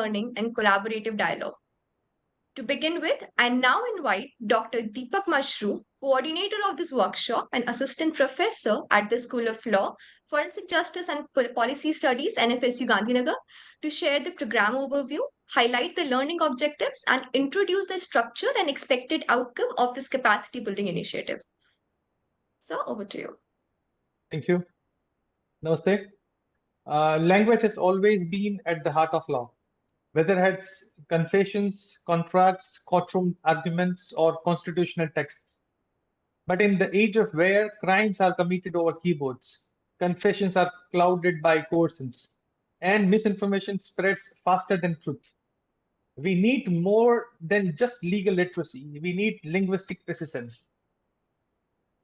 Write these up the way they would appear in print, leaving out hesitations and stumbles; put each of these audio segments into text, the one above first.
learning and collaborative dialogue. To begin with, I now invite Dr. Deepak Mashru, coordinator of this workshop and assistant professor at the School of Law, Forensic Justice and Policy Studies, NFSU Gandhinagar, to share the program overview, highlight the learning objectives, and introduce the structure and expected outcome of this capacity building initiative. So, over to you. Thank you. Namaste. Language has always been at the heart of law, whether it's confessions, contracts, courtroom arguments, or constitutional texts. But in the age of where crimes are committed over keyboards, confessions are clouded by coercions, and misinformation spreads faster than truth. We need more than just legal literacy. We need linguistic precision.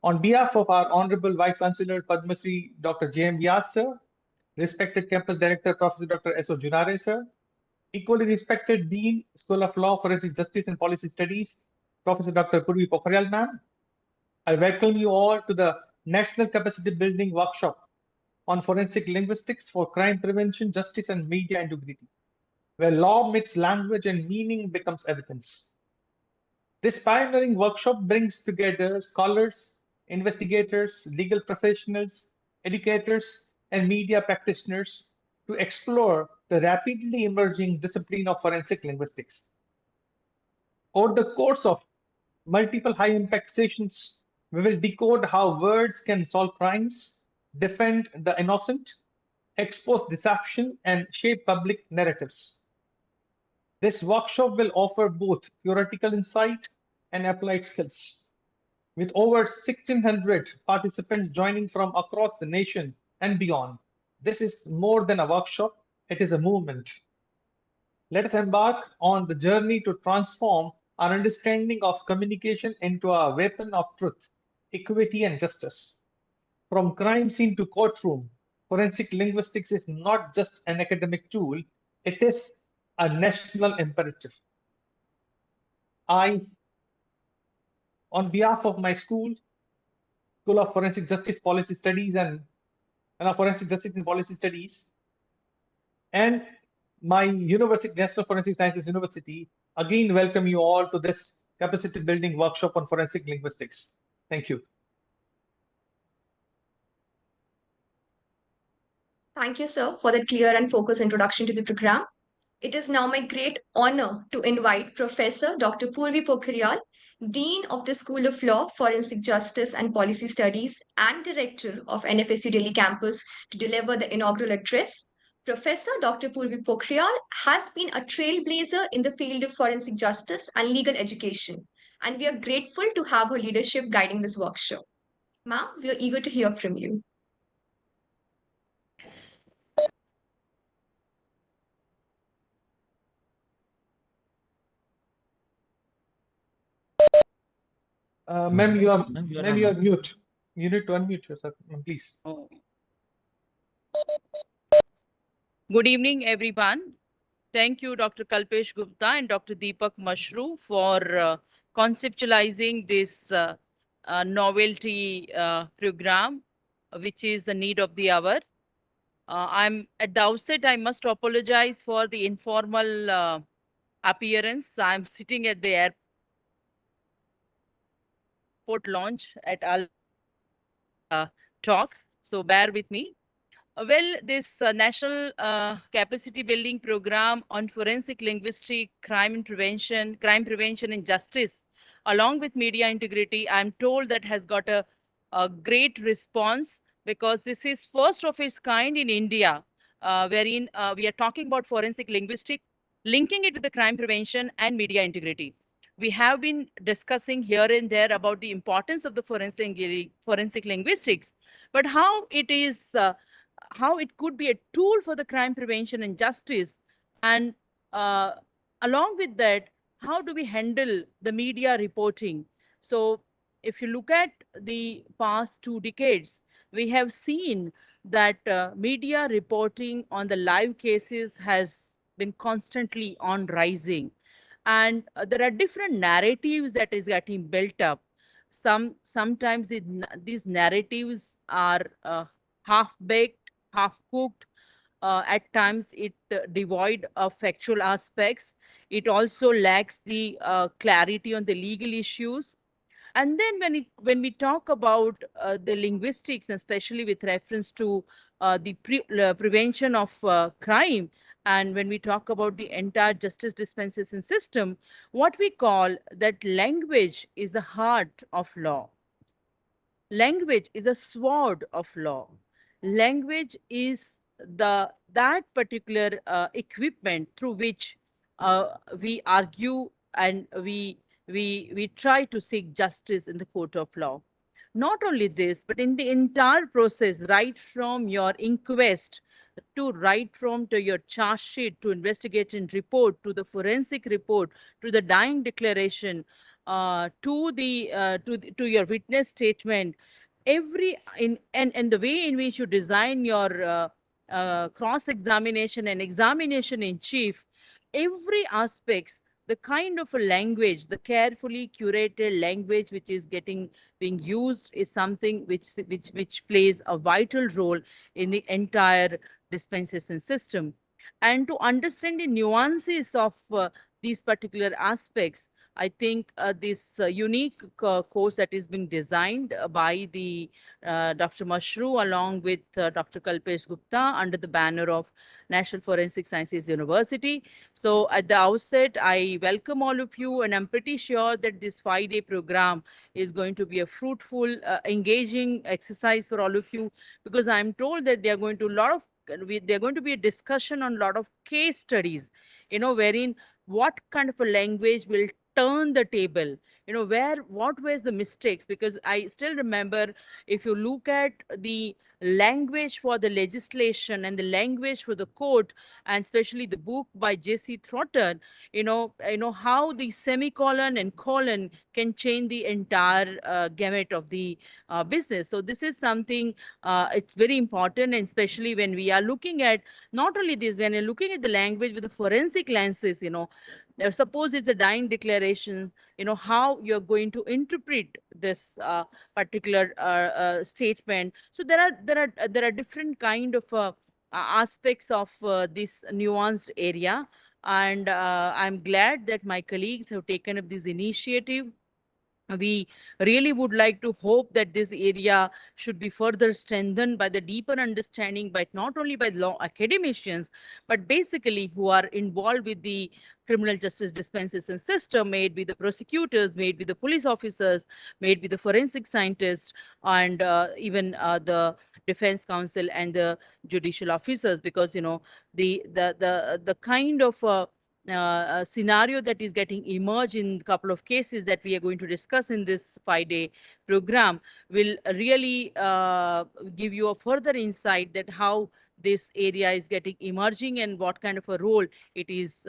On behalf of our Honorable Vice Chancellor Padma Shri Dr. J.M. Vyas, sir, respected Campus Director Professor Dr. S.O. Junare, sir, equally respected Dean, School of Law, Forensic Justice and Policy Studies, Professor Dr. Purvi Pokhriyal, ma'am, I welcome you all to the National Capacity Building Workshop on Forensic Linguistics for Crime Prevention, Justice and Media Integrity, where law meets language and meaning becomes evidence. This pioneering workshop brings together scholars, investigators, legal professionals, educators, and media practitioners to explore the rapidly emerging discipline of forensic linguistics. Over the course of multiple high-impact sessions, we will decode how words can solve crimes, defend the innocent, expose deception, and shape public narratives. This workshop will offer both theoretical insight and applied skills. With over 1,600 participants joining from across the nation and beyond, this is more than a workshop, it is a movement. Let us embark on the journey to transform our understanding of communication into a weapon of truth, equity, and justice. From crime scene to courtroom, forensic linguistics is not just an academic tool, it is a national imperative. I, on behalf of my School of Forensic Justice Policy Studies and Forensic Justice and Policy Studies, and my University, National Forensic Sciences University, again welcome you all to this capacity building workshop on forensic linguistics. Thank you. Thank you, sir, for that clear and focused introduction to the program. It is now my great honor to invite Professor Dr. Purvi Pokhriyal, Dean of the School of Law, Forensic Justice and Policy Studies, and Director of NFSU Delhi campus, to deliver the inaugural address. Professor Dr. Purvi Pokhriyal has been a trailblazer in the field of forensic justice and legal education, and we are grateful to have her leadership guiding this workshop. Ma'am, we are eager to hear from you. Ma'am, you are mute. You need to unmute yourself, please. Oh. Good evening, everyone. Thank you, Dr. Kalpesh Gupta and Dr. Deepak Mashru, for conceptualizing this novelty program, which is the need of the hour. I'm at the outset, I must apologize for the informal appearance. I'm sitting at the airport launch at Al talk, so bear with me. Well, this National Capacity Building Program on Forensic Linguistic Crime Prevention and Justice, along with media integrity, I'm told that has got a great response, because this is first of its kind in India, wherein we are talking about forensic linguistic, linking it with the crime prevention and media integrity. We have been discussing here and there about the importance of the forensic linguistics, but how it is how it could be a tool for the crime prevention and justice, and along with that, how do we handle the media reporting? So if you look at the past 2 decades, we have seen that media reporting on the live cases has been constantly on rising, and there are different narratives that is getting built up. Sometimes these narratives are half baked, half cooked. at times it devoid of factual aspects. It also lacks the clarity on the legal issues. And then when we talk about the linguistics, especially with reference to prevention of crime, and when we talk about the entire justice dispensation system, what we call that language is the heart of law. Language is a sword of law. Language is that particular equipment through which we argue and we try to seek justice in the court of law. Not only this, but in the entire process, right from your inquest to right from to your charge sheet to investigation report to the forensic report to the dying declaration to your witness statement, every in and the way in which you design your cross examination and examination in chief, every aspects, the kind of a language, the carefully curated language which is getting being used is something which plays a vital role in the entire dispensation system. And to understand the nuances of these particular aspects, I think this unique course that is being designed by the Dr. Mashru along with Dr. Kalpesh Gupta under the banner of National Forensic Sciences University. So at the outset, I welcome all of you, and I'm pretty sure that this 5-day program is going to be a fruitful, engaging exercise for all of you, because I'm told that they are going to they're going to be a discussion on a lot of case studies, wherein what kind of a language will turn the table, what was the mistakes, because I still remember, if you look at the language for the legislation and the language for the court, and especially the book by JC Thornton, how the semicolon and colon can change the entire gamut of the business. So this is something, it's very important, and especially when we are looking at not only this, when you're looking at the language with the forensic lenses, suppose it's a dying declaration, how you're going to interpret this particular statement. So there are different kind of aspects of this nuanced area, and I'm glad that my colleagues have taken up this initiative. We really would like to hope that this area should be further strengthened by the deeper understanding, by not only by law academicians, but basically who are involved with the criminal justice dispensation system, made with the prosecutors, made with the police officers, made with the forensic scientists, and even the defense counsel and the judicial officers, because the kind of scenario that is getting emerged in a couple of cases that we are going to discuss in this 5-day program will really give you a further insight that how this area is getting emerging and what kind of a role it is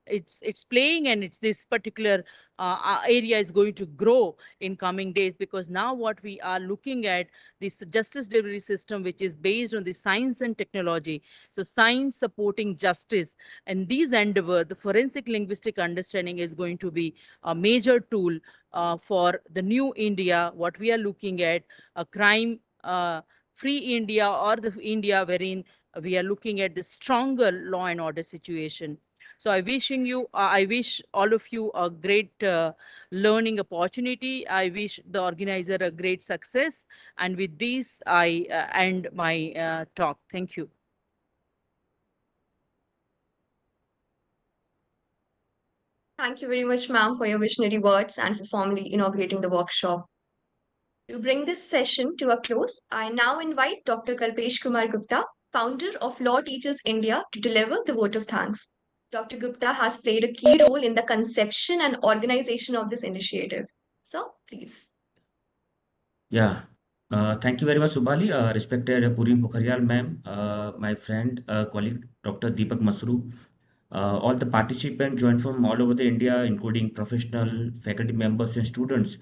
it's playing, and it's this particular area is going to grow in coming days, because now what we are looking at, this justice delivery system which is based on the science and technology, so science supporting justice, and these endeavor, the forensic linguistic understanding is going to be a major tool for the new India, what we are looking at, a crime free India, or the India wherein we are looking at the stronger law and order situation. So I wish all of you a great learning opportunity. I wish the organizer a great success. And with this, I end my talk. Thank you. Thank you very much, ma'am, for your visionary words and for formally inaugurating the workshop. To bring this session to a close, I now invite Dr. Kalpesh Kumar Gupta, founder of Law Teachers India, to deliver the vote of thanks. Dr. Gupta has played a key role in the conception and organization of this initiative. So, please. Yeah, thank you very much, Subali. Respected Puri Pokharial ma'am, my friend, colleague, Dr. Deepak Mashru, all the participants joined from all over the India, including professional, faculty members, and students.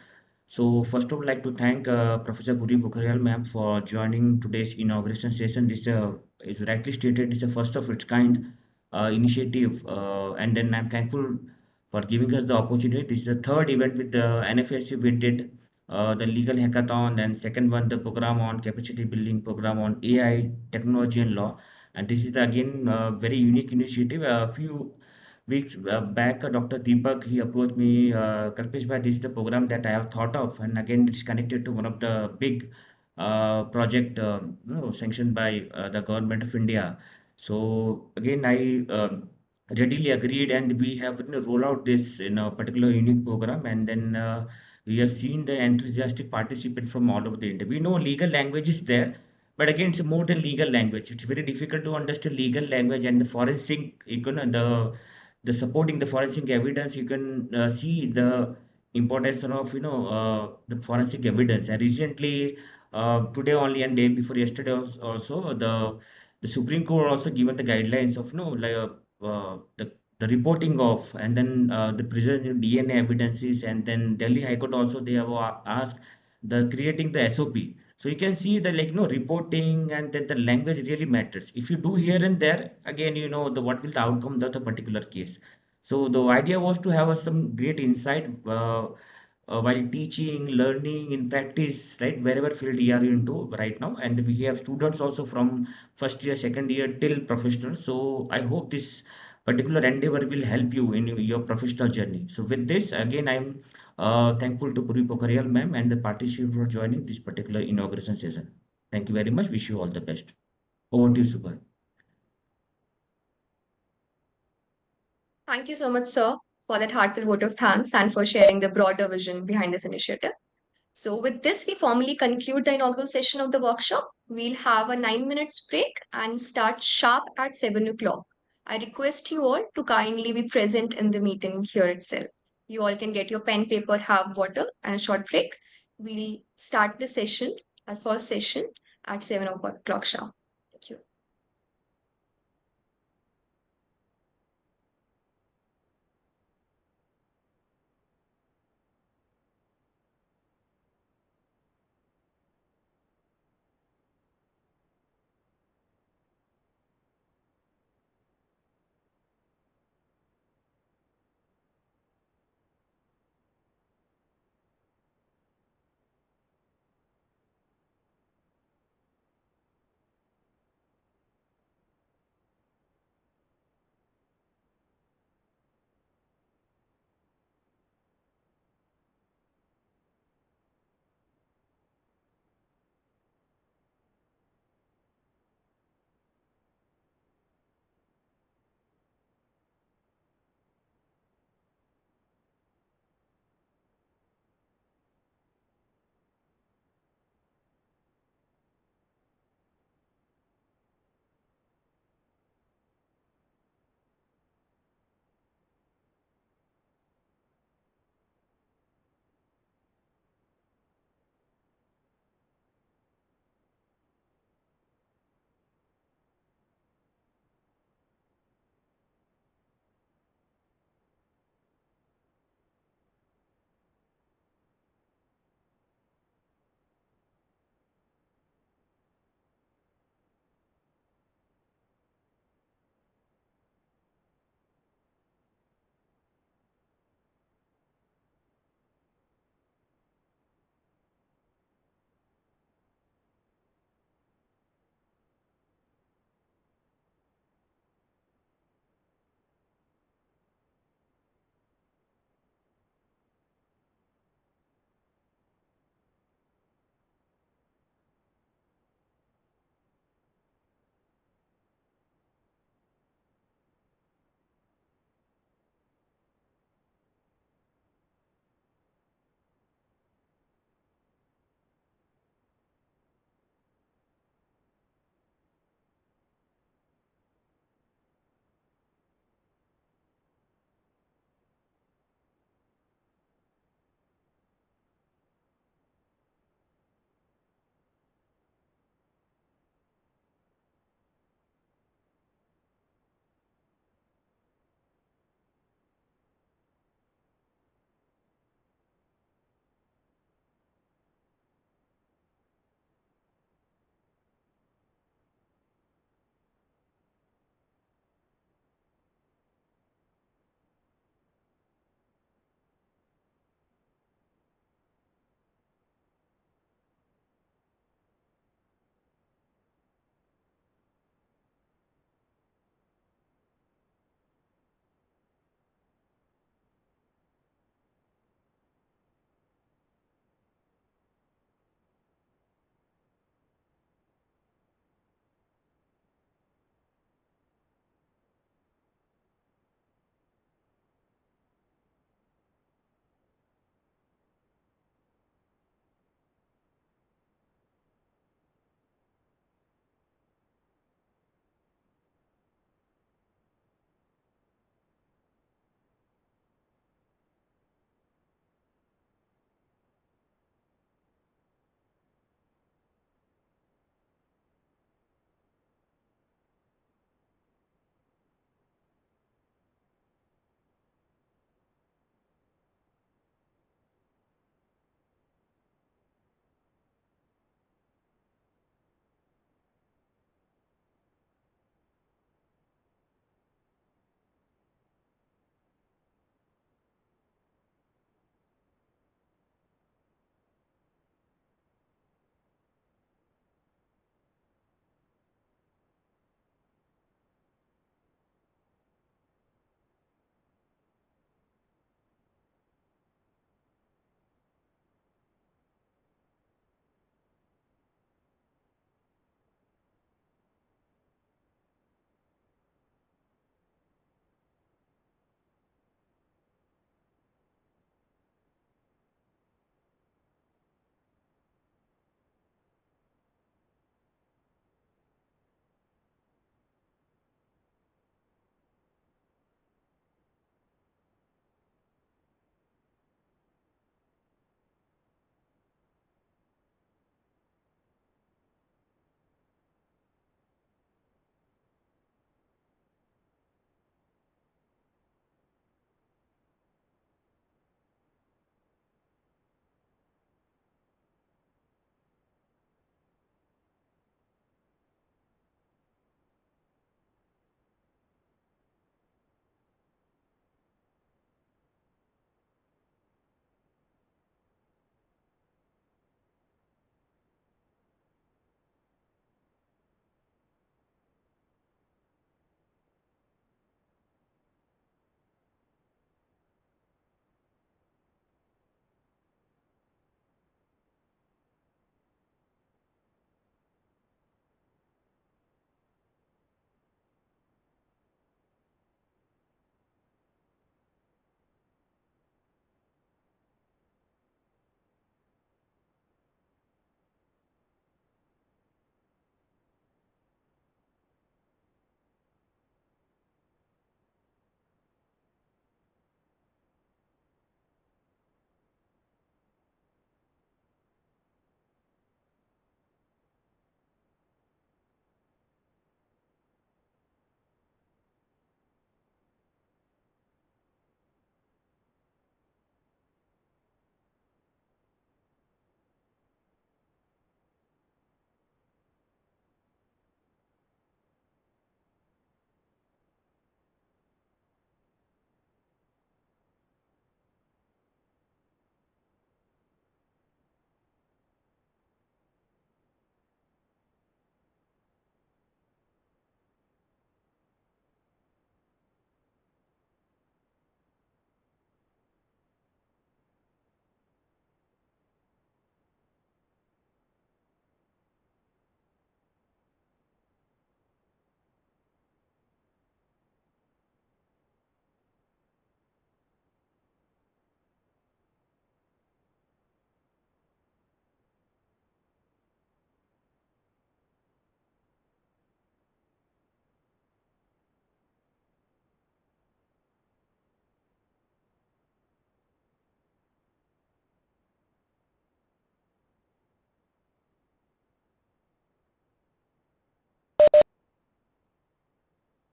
So first, I would like to thank Professor Puri Pokharial ma'am for joining today's inauguration session. This is rightly stated, it's a first of its kind initiative, and then I'm thankful for giving us the opportunity. This is the third event with the NFSU we did the legal hackathon, and second one the program on capacity building program on AI, technology and law, And this is again a very unique initiative. A few weeks back, Dr. Deepak, he approached me, Kalpesh bhai, this is the program that I have thought of. And again, it's connected to one of the big project sanctioned by the government of India. So again, I readily agreed, and we have roll out this particular unique program, and then we have seen the enthusiastic participants from all over the India. We know legal language is there, but again, it's more than legal language. It's very difficult to understand legal language and the forensic, the supporting the forensic evidence. You can see the importance of the forensic evidence. And recently, today only and day before yesterday also the Supreme Court also given the guidelines of like the reporting of, and then the preserving DNA evidences, and then Delhi High Court also they have asked the creating the SOP. So you can see the reporting, and then the language really matters. If you do here and there, again the what will the outcome of the particular case. So the idea was to have some great insight while teaching, learning in practice, right? Wherever field you are into right now, and we have students also from first year, second year till professional. So I hope this particular endeavor will help you in your professional journey. So with this, again, I'm thankful to Puri Pokharial ma'am and the participants for joining this particular inauguration session. Thank you very much. Wish you all the best. Over to you, Subha. Thank you so much, sir, for that heartfelt vote of thanks and for sharing the broader vision behind this initiative. So, with this, we formally conclude the inaugural session of the workshop. We'll have a 9 minutes break and start sharp at 7 o'clock. I request you all to kindly be present in the meeting here itself. You all can get your pen, paper, have water, and a short break. We'll start the session, our first session, at 7 o'clock sharp. Thank you.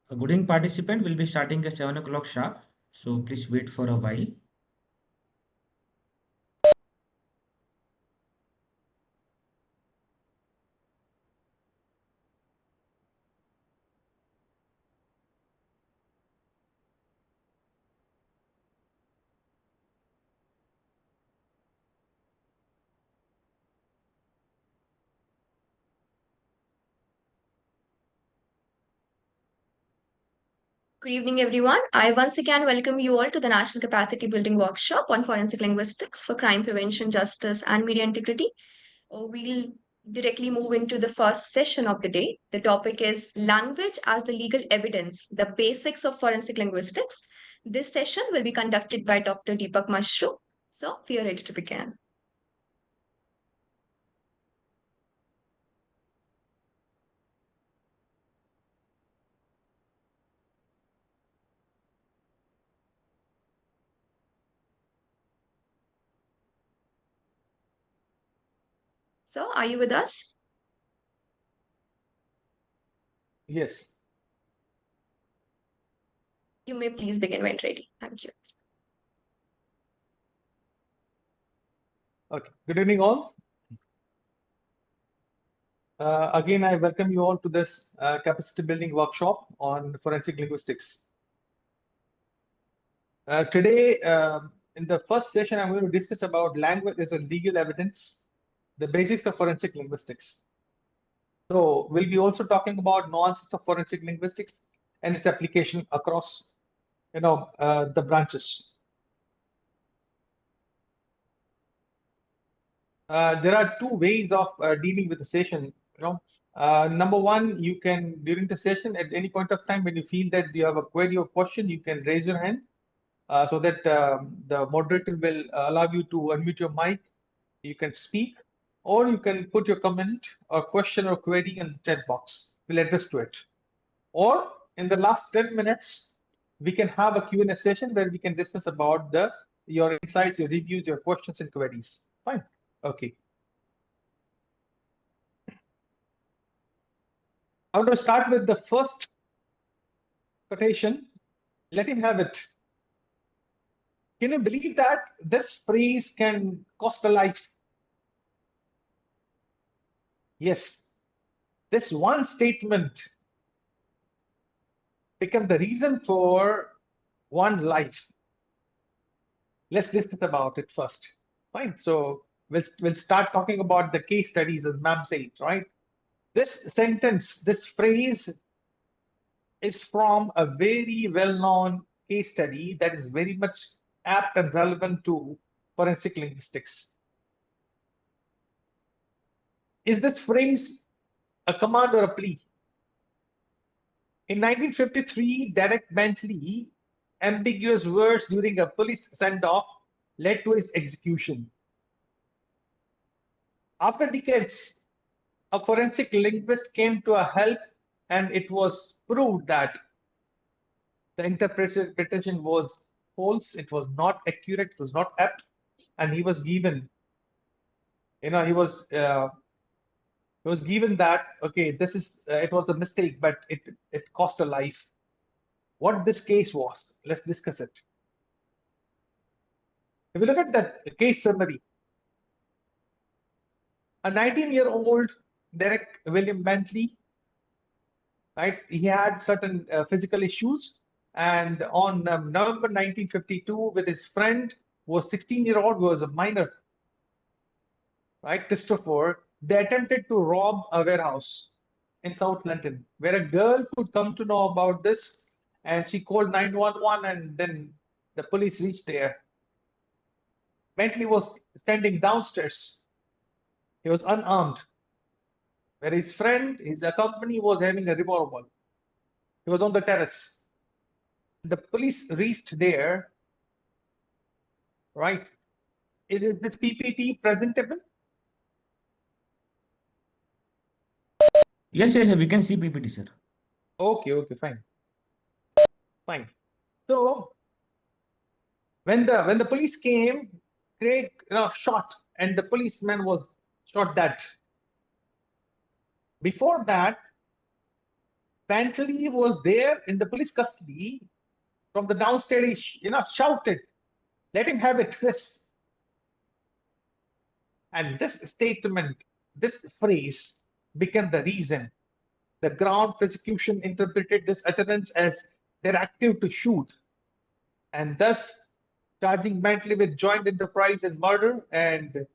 Good evening, participant. Will be starting at 7 o'clock sharp. So please wait for a while. Good evening, everyone. I once again welcome you all to the National Capacity Building Workshop on Forensic Linguistics for Crime Prevention, Justice, and Media Integrity. We'll directly move into the first session of the day. The topic is Language as the Legal Evidence, the Basics of Forensic Linguistics. This session will be conducted by Dr. Deepak Mashru. So, we are ready to begin. So, are you with us? Yes. You may please begin when ready. Thank you. Okay. Good evening, all. Again, I welcome you all to this capacity building workshop on forensic linguistics. Today, in the first session, I'm going to discuss about language as a legal evidence, the basics of forensic linguistics. So we'll be also talking about nuances of forensic linguistics and its application across, the branches. There are two ways of dealing with the session. Number one, you can, during the session, at any point of time when you feel that you have a query or question, you can raise your hand so that the moderator will allow you to unmute your mic. You can speak, or you can put your comment or question or query in the chat box. We'll address to it. Or in the last 10 minutes, we can have a Q&A session where we can discuss about your insights, your reviews, your questions and queries. Fine. Okay. I want to start with the first quotation. Let him have it. Can you believe that this phrase can cost a life? Yes. This one statement became the reason for one life. Let's discuss about it first. Fine. So we'll start talking about the case studies, as ma'am said, right? This sentence, this phrase is from a very well-known case study that is very much apt and relevant to forensic linguistics. Is this phrase a command or a plea? In 1953, Derek Bentley, ambiguous words during a police send-off led to his execution. After decades, a forensic linguist came to a help, and it was proved that the interpretation was false, it was not accurate, it was not apt, and he was given, he was given that, okay, this is it was a mistake, but it cost a life. What this case was, let's discuss it. If you look at that case summary, a 19-year-old Derek William Bentley, right? He had certain physical issues, and on November 1952, with his friend, who was 16-year-old, who was a minor, right, Christopher, they attempted to rob a warehouse in South London, where a girl could come to know about this, and she called 911, and then the police reached there. Bentley was standing downstairs. He was unarmed, where his friend, his accompanee, was having a revolver. He was on the terrace. The police reached there, right? Is this PPT presentable? Yes, yes, we can see PPT, sir. Okay, fine. Fine. So when the police came, Craig shot, and the policeman was shot dead. Before that, Bentley was there in the police custody. From the downstairs, shouted, "Let him have it, this." And this statement, this phrase became the reason the ground prosecution interpreted this utterance as directive to shoot, and thus charging Bentley with joint enterprise and murder, and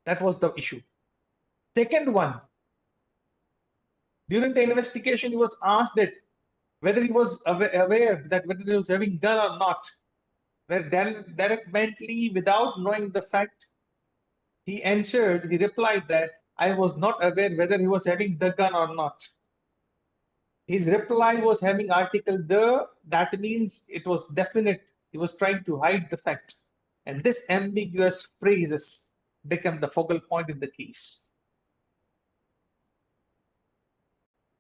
that was the issue. Second one, during the investigation, he was asked that whether he was aware that whether he was having gun or not. Where Derek Bentley, without knowing the fact, he replied that I was not aware whether he was having the gun or not. His reply was having article the, that means it was definite. He was trying to hide the fact. And this ambiguous phrases became the focal point in the case.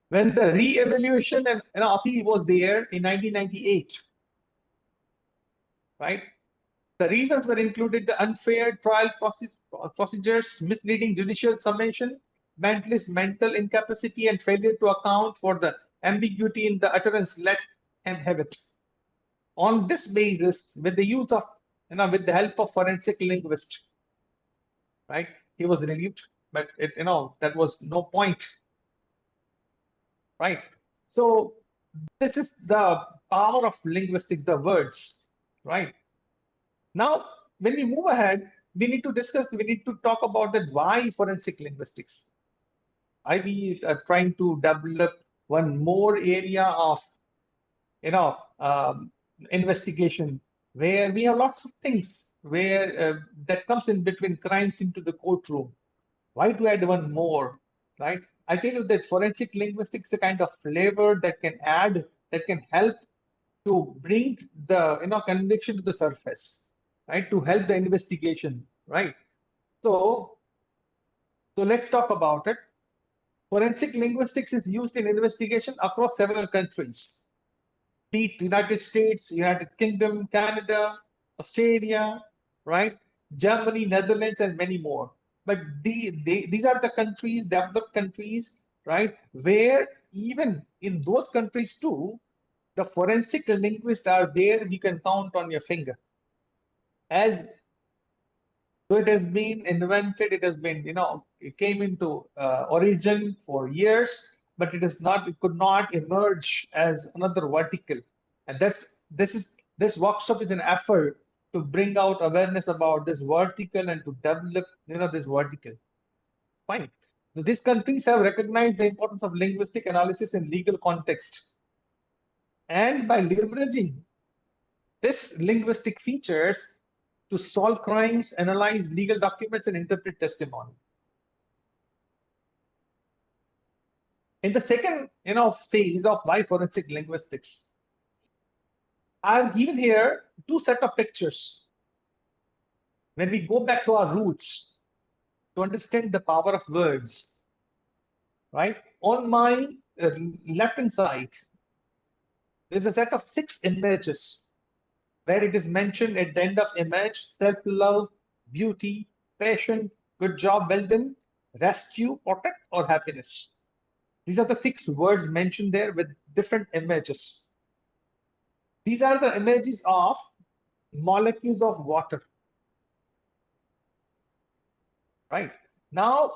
When the re-evaluation and appeal was there in 1998, right? The reasons were included the unfair trial procedures, misleading judicial summation, Bentley's mental incapacity and failure to account for the ambiguity in the utterance, let him have it. On this basis, with the use of, with the help of forensic linguist, right? He was relieved, but that was no point, right? So this is the power of linguistics, the words, right? Now, when we move ahead, we need to talk about that why forensic linguistics. We are trying to develop one more area of, investigation where we have lots of things where that comes in between crimes into the courtroom. Why to add one more, right? I tell you that forensic linguistics is a kind of flavor that can help to bring the conviction to the surface, right? To help the investigation, right? So let's talk about it. Forensic linguistics is used in investigation across several countries. Be it United States, United Kingdom, Canada, Australia, right? Germany, Netherlands, and many more. But these are the countries, developed countries, right? Where even in those countries too, the forensic linguists are there, you can count on your finger. As so it has been invented, it has been, it came into origin for years, but it could not emerge as another vertical. And this workshop is an effort to bring out awareness about this vertical and to develop, this vertical. Fine. So these countries have recognized the importance of linguistic analysis in legal context. And by leveraging this linguistic features to solve crimes, analyze legal documents, and interpret testimony. In the second, phase of why forensic linguistics, I've given here two set of pictures. When we go back to our roots to understand the power of words, right? On my left-hand side, there's a set of 6 images where it is mentioned at the end of image, self-love, beauty, passion, good job, well done, rescue, protect, or happiness. These are the 6 words mentioned there with different images. These are the images of molecules of water. Right. Now,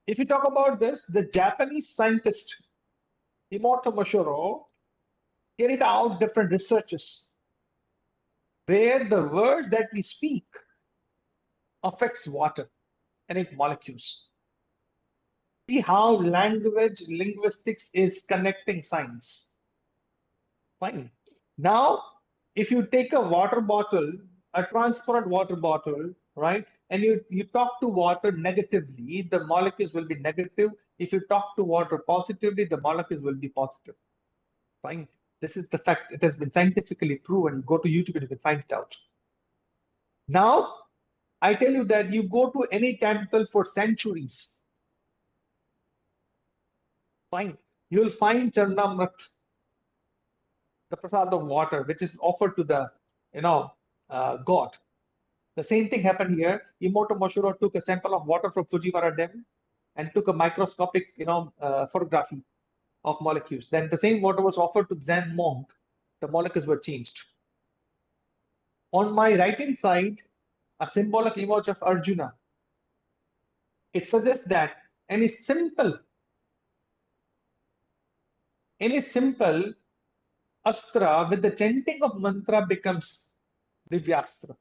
if you talk about this, the Japanese scientist, Mashru, carried out different researches where the words that we speak affects water and its molecules. See how linguistics is connecting science. Fine. Now, if you take a water bottle, a transparent water bottle, right, and you talk to water negatively, the molecules will be negative. If you talk to water positively, the molecules will be positive. Fine. This is the fact. It has been scientifically proven. Go to YouTube and you can find it out. Now, I tell you that you go to any temple for centuries. Fine. You'll find Charnamrit, the prasad of water, which is offered to the, god. The same thing happened here. Mashru took a sample of water from Fujiwara Dam and took a microscopic, photography. of molecules. Then the same water was offered to Zen monk, the molecules were changed. On my right hand side, a symbolic image of Arjuna. It suggests that any simple astra with the chanting of mantra becomes divyastra.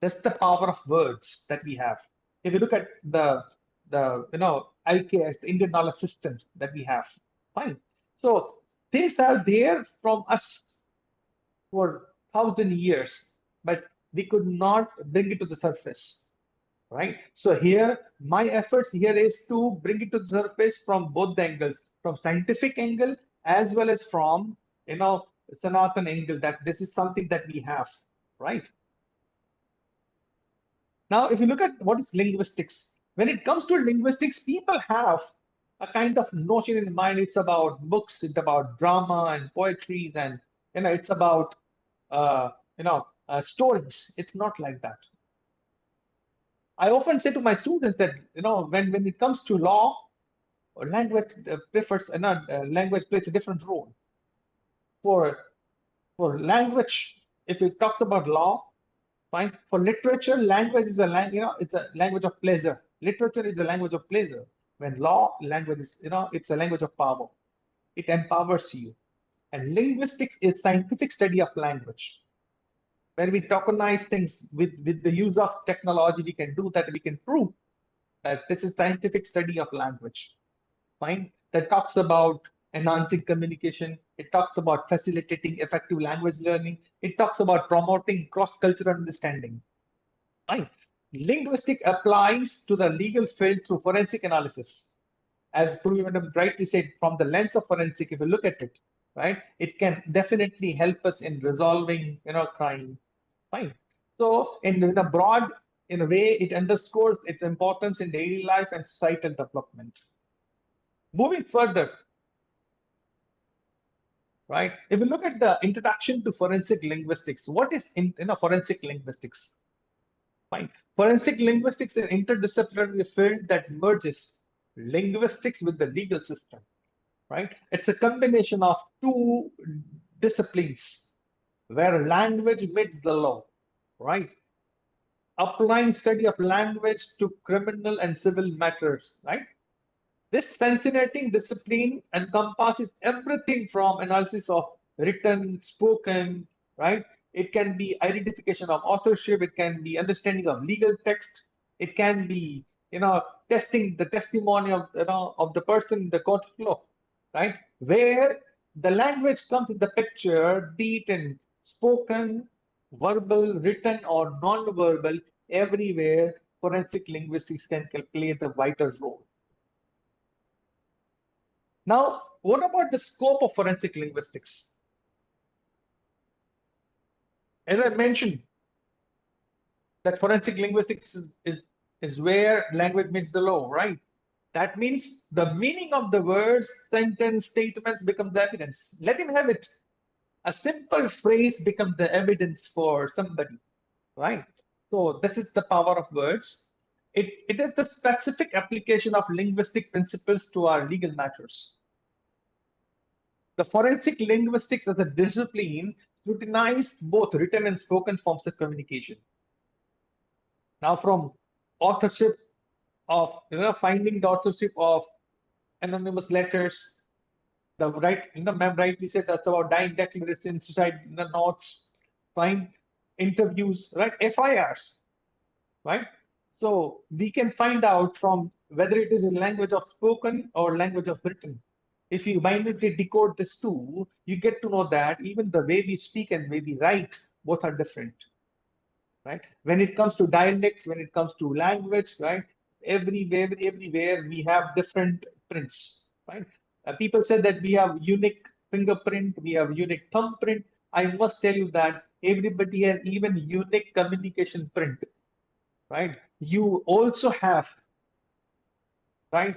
That's the power of words that we have. If you look at the IKS, the Indian knowledge systems that we have, fine. So things are there from us for 1,000 years, but we could not bring it to the surface, right? So here, my efforts here is to bring it to the surface from both the angles, from scientific angle as well as from Sanatan angle, that this is something that we have, right? Now, if you look at what is linguistics, when it comes to linguistics, people have a kind of notion in mind. It's about books, it's about drama and poetries, and it's about stories. It's not like that. I often say to my students that when it comes to law, language language plays a different role. For language, if it talks about law, fine. For literature, language is it's a language of pleasure. Literature is a language of pleasure. When law language is, it's a language of power. It empowers you. And linguistics is scientific study of language, where we tokenize things with the use of technology. We can do that. We can prove that this is scientific study of language. Fine. That talks about enhancing communication. It talks about facilitating effective language learning. It talks about promoting cross-cultural understanding. Fine. Linguistic applies to the legal field through forensic analysis. As Preventive rightly said, from the lens of forensic, if you look at it, right, it can definitely help us in resolving, crime. Fine. So in a broad, in a way, it underscores its importance in daily life and societal development. Moving further, right? If you look at the introduction to forensic linguistics, what is forensic linguistics? Fine. Forensic linguistics is an interdisciplinary field that merges linguistics with the legal system, right? It's a combination of two disciplines where language meets the law, right? Applying study of language to criminal and civil matters, right? This fascinating discipline encompasses everything from analysis of written, spoken, right? It can be identification of authorship, it can be understanding of legal text, it can be, testing the testimony of, of the person in the court flow, right? Where the language comes in the picture, be it in spoken, verbal, written, or non-verbal, everywhere forensic linguistics can play the vital role. Now, what about the scope of forensic linguistics? As I mentioned, that forensic linguistics is where language meets the law, right? That means the meaning of the words, sentence, statements becomes the evidence. Let him have it. A simple phrase becomes the evidence for somebody, right? So this is the power of words. It is the specific application of linguistic principles to our legal matters. The forensic linguistics as a discipline scrutinized both written and spoken forms of communication. Now, from authorship of, finding the authorship of anonymous letters, the ma'am rightly said that's about dying declaration, suicide notes, find interviews, right? FIRs, right? So we can find out from whether it is in language of spoken or language of written. If you minutely decode this too, you get to know that even the way we speak and way we write, both are different, right? When it comes to dialects, when it comes to language, right? Everywhere we have different prints, right? People said that we have unique fingerprint, we have unique thumbprint. I must tell you that everybody has even unique communication print, right? You also have, right?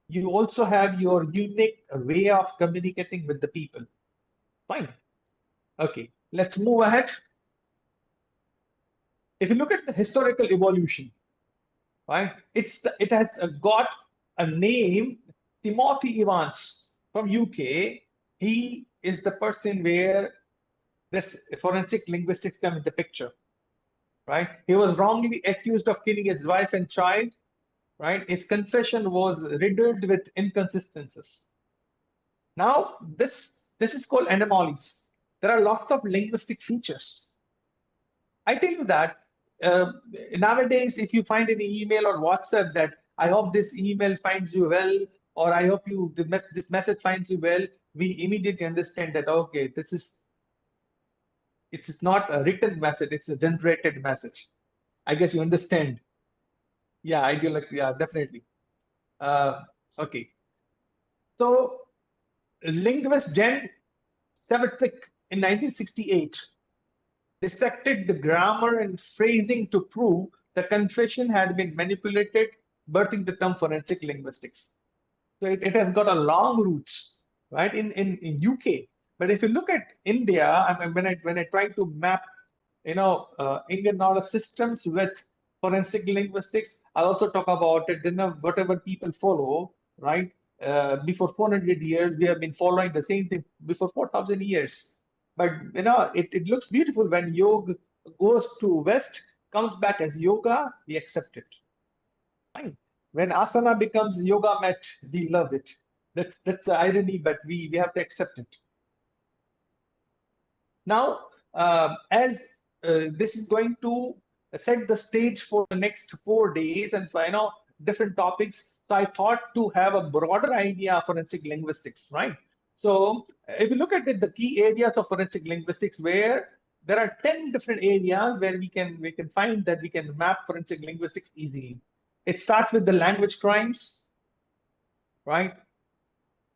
You also have your unique way of communicating with the people. Fine. Okay, let's move ahead. If you look at the historical evolution, right, it has got a name, Timothy Evans, from UK. He is the person where this forensic linguistics come into picture, right? He was wrongly accused of killing his wife and child, right? His confession was riddled with inconsistencies. Now, this is called anomalies. There are lots of linguistic features. I tell you that nowadays, if you find any email or WhatsApp that I hope this email finds you well, or I hope this message finds you well, we immediately understand that okay, it's not a written message, it's a generated message. I guess you understand. Yeah, yeah, definitely. Okay. So linguist Jen Savitzik in 1968 dissected the grammar and phrasing to prove the confession had been manipulated, birthing the term forensic linguistics. So it has got a long roots, right, in UK. But if you look at India, I mean, when I try to map, Indian knowledge systems with forensic linguistics, I also talk about it. Then whatever people follow, right? Before 400 years, we have been following the same thing before 4,000 years. But it looks beautiful when yoga goes to West, comes back as yoga, we accept it. Fine. When asana becomes yoga mat, we love it. That's the irony, but we have to accept it. Now, as this is going to set the stage for the next 4 days and different topics, so I thought to have a broader idea of forensic linguistics, right? So if you look at it, the key areas of forensic linguistics, where there are 10 different areas where we can find that we can map forensic linguistics easily. It starts with the language crimes, right?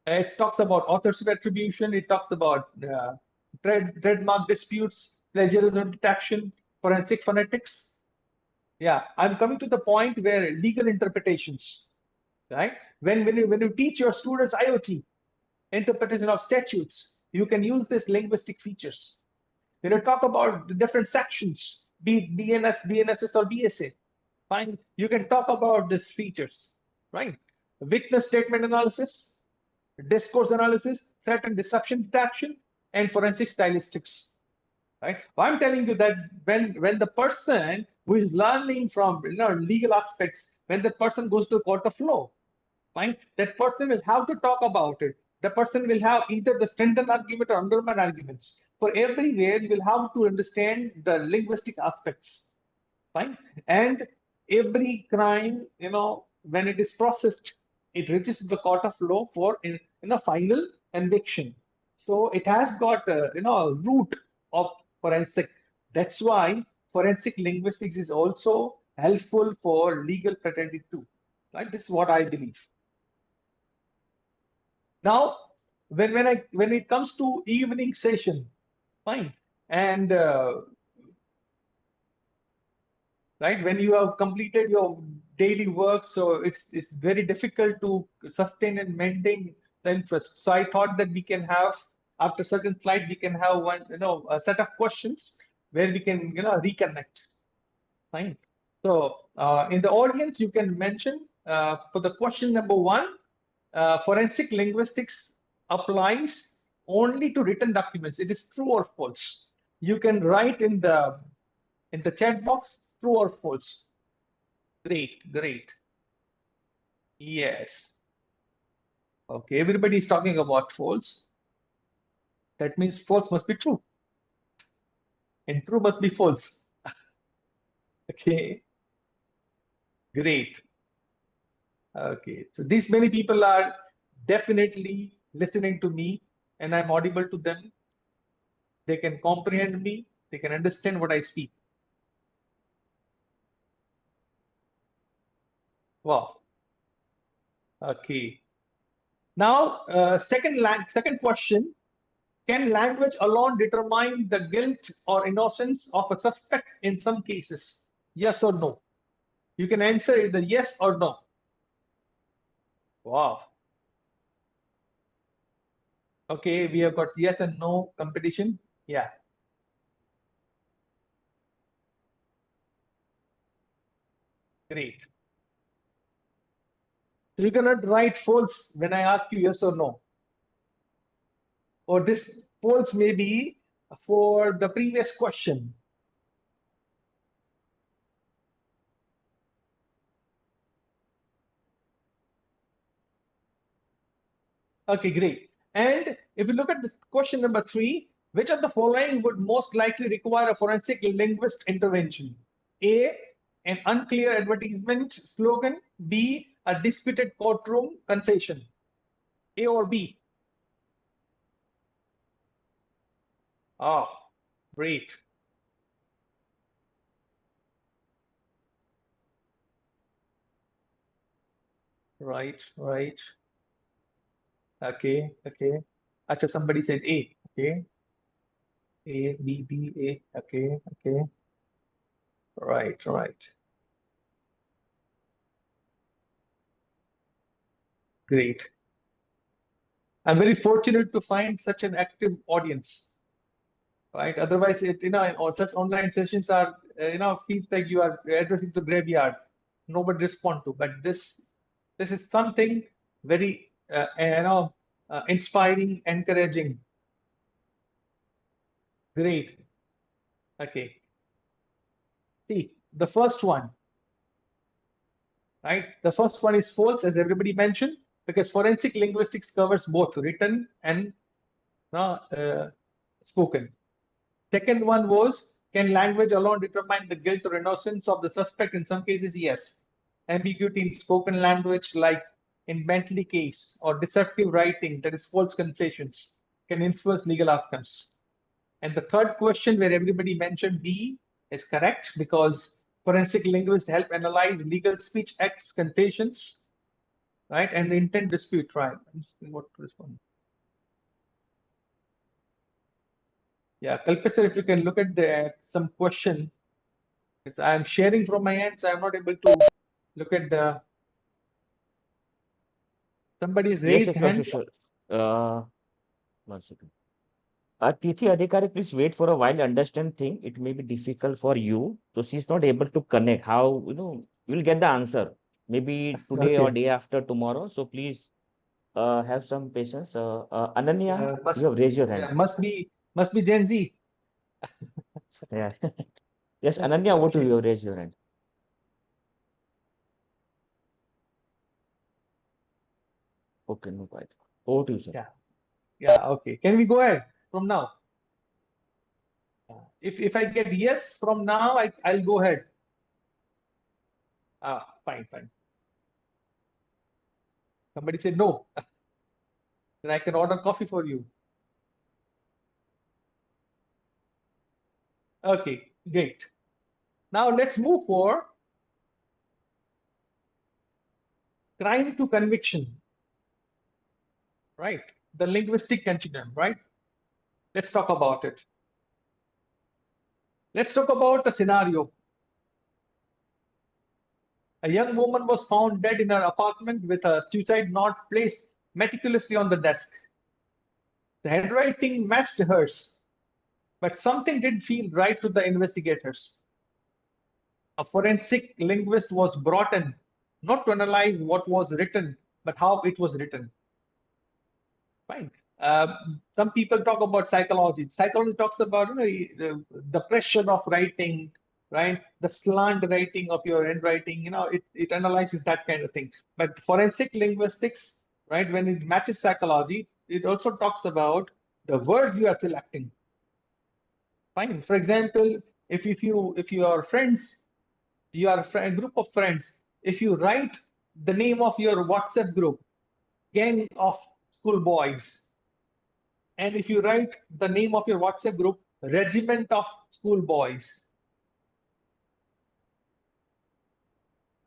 It talks about authorship attribution. It talks about trademark disputes, plagiarism detection, forensic phonetics. Yeah, I'm coming to the point where legal interpretations, right? When you teach your students IoT, interpretation of statutes, you can use these linguistic features. When you talk about the different sections, be it BNS, BNSS, or BSA, fine, you can talk about these features, right? Witness statement analysis, discourse analysis, threat and deception detection, and forensic stylistics. Right? Well, I'm telling you that when the person who is learning from legal aspects, when the person goes to a court of law, fine, that person will have to talk about it. The person will have either the strengthened argument or undermined arguments. For everywhere, you will have to understand the linguistic aspects. Fine. And every crime, when it is processed, it reaches to the court of law for final conviction. So it has got a root of forensic. That's why forensic linguistics is also helpful for legal fraternity too. Right? This is what I believe. Now, when it comes to evening session, fine, and right, when you have completed your daily work, so it's very difficult to sustain and maintain the interest. So I thought that we can have, after certain slide, we can have one a set of questions where we can reconnect. Fine. So in the audience, you can mention for the question number 1, forensic linguistics applies only to written documents. It is true or false. You can write in the chat box, true or false. Great, great. Yes. Okay, everybody is talking about false. That means false must be true. And true must be false. Okay. Great. Okay. So these many people are definitely listening to me and I'm audible to them. They can comprehend me. They can understand what I speak. Wow. Okay. Now, second question: can language alone determine the guilt or innocence of a suspect in some cases? Yes or no? You can answer either yes or no. Wow. Okay, we have got yes and no competition. Yeah. Great. So you cannot write false when I ask you yes or no. or this false may be for the previous question. Okay, great. And if you look at this question number 3, which of the following would most likely require a forensic linguist intervention? A, an unclear advertisement slogan. B, a disputed courtroom confession. A or B? Oh, great. Right, right. Okay, okay. Acha, somebody said A. Okay. A, B, B, A. Okay, okay. Right, right. Great. I'm very fortunate to find such an active audience. Right. Otherwise, or such online sessions are, feels like you are addressing the graveyard. Nobody respond to. But this is something very, inspiring, encouraging. Great. Okay. See, the first one, right? The first one is false, as everybody mentioned, because forensic linguistics covers both written and spoken. Second one was, can language alone determine the guilt or innocence of the suspect? In some cases, yes. Ambiguity in spoken language, like in Bentley case, or deceptive writing, that is false confessions, can influence legal outcomes. And the third question, where everybody mentioned B, is correct, because forensic linguists help analyze legal speech acts, confessions, right, and the intent dispute trial. I'm just what to respond. Yeah, Kalpit, if you can look at some question. I'm sharing from my end, so I'm not able to look at the somebody's Yes, raised yes, hand. Professor. One second. Tithi Adhikari, please wait for a while. Understand thing. It may be difficult for you. So she's not able to connect. How, you'll get the answer. Maybe today or Okay. day after tomorrow. So please have some patience. Ananya, you have raised your hand. Must be Gen Z. Yeah. Yes, Ananya, what do you have raised your hand? Okay, no problem. Over to you, sir. Yeah, okay. Can we go ahead from now? If I get yes from now, I'll go ahead. Fine, fine. Somebody said no. Then I can order coffee for you. Okay, great. Now let's move for crime to conviction. Right? The linguistic continuum, right? Let's talk about it. Let's talk about a scenario. A young woman was found dead in her apartment with a suicide note placed meticulously on the desk. The handwriting matched hers, but something didn't feel right to the investigators. A forensic linguist was brought in, not to analyze what was written, but how it was written. Fine. Some people talk about psychology. Psychology talks about the pressure of writing, right? The slant writing of your handwriting. It analyzes that kind of thing. But forensic linguistics, right? When it matches psychology, it also talks about the words you are selecting. Fine. For example, if you are friends, you are a group of friends. If you write the name of your WhatsApp group, gang of schoolboys, and if you write the name of your WhatsApp group, regiment of schoolboys,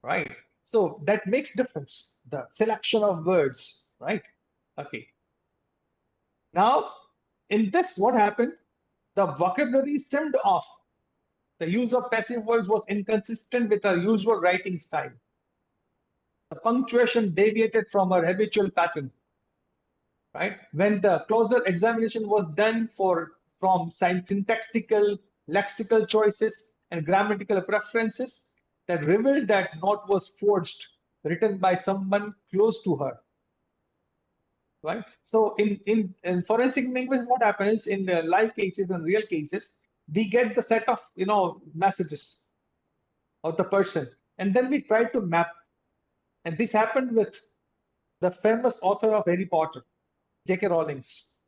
right? So that makes difference, the selection of words, right? Okay. Now, in this, what happened? The vocabulary seemed off. The use of passive voice was inconsistent with her usual writing style. The punctuation deviated from her habitual pattern. Right? When the closer examination was done from syntactical, lexical choices, and grammatical preferences, that revealed that note was forged, written by someone close to her. right? So in forensic linguistics, what happens in the live cases and real cases, we get the set of messages of the person, and then we try to map. And this happened with the famous author of Harry Potter, J.K. Rowling's,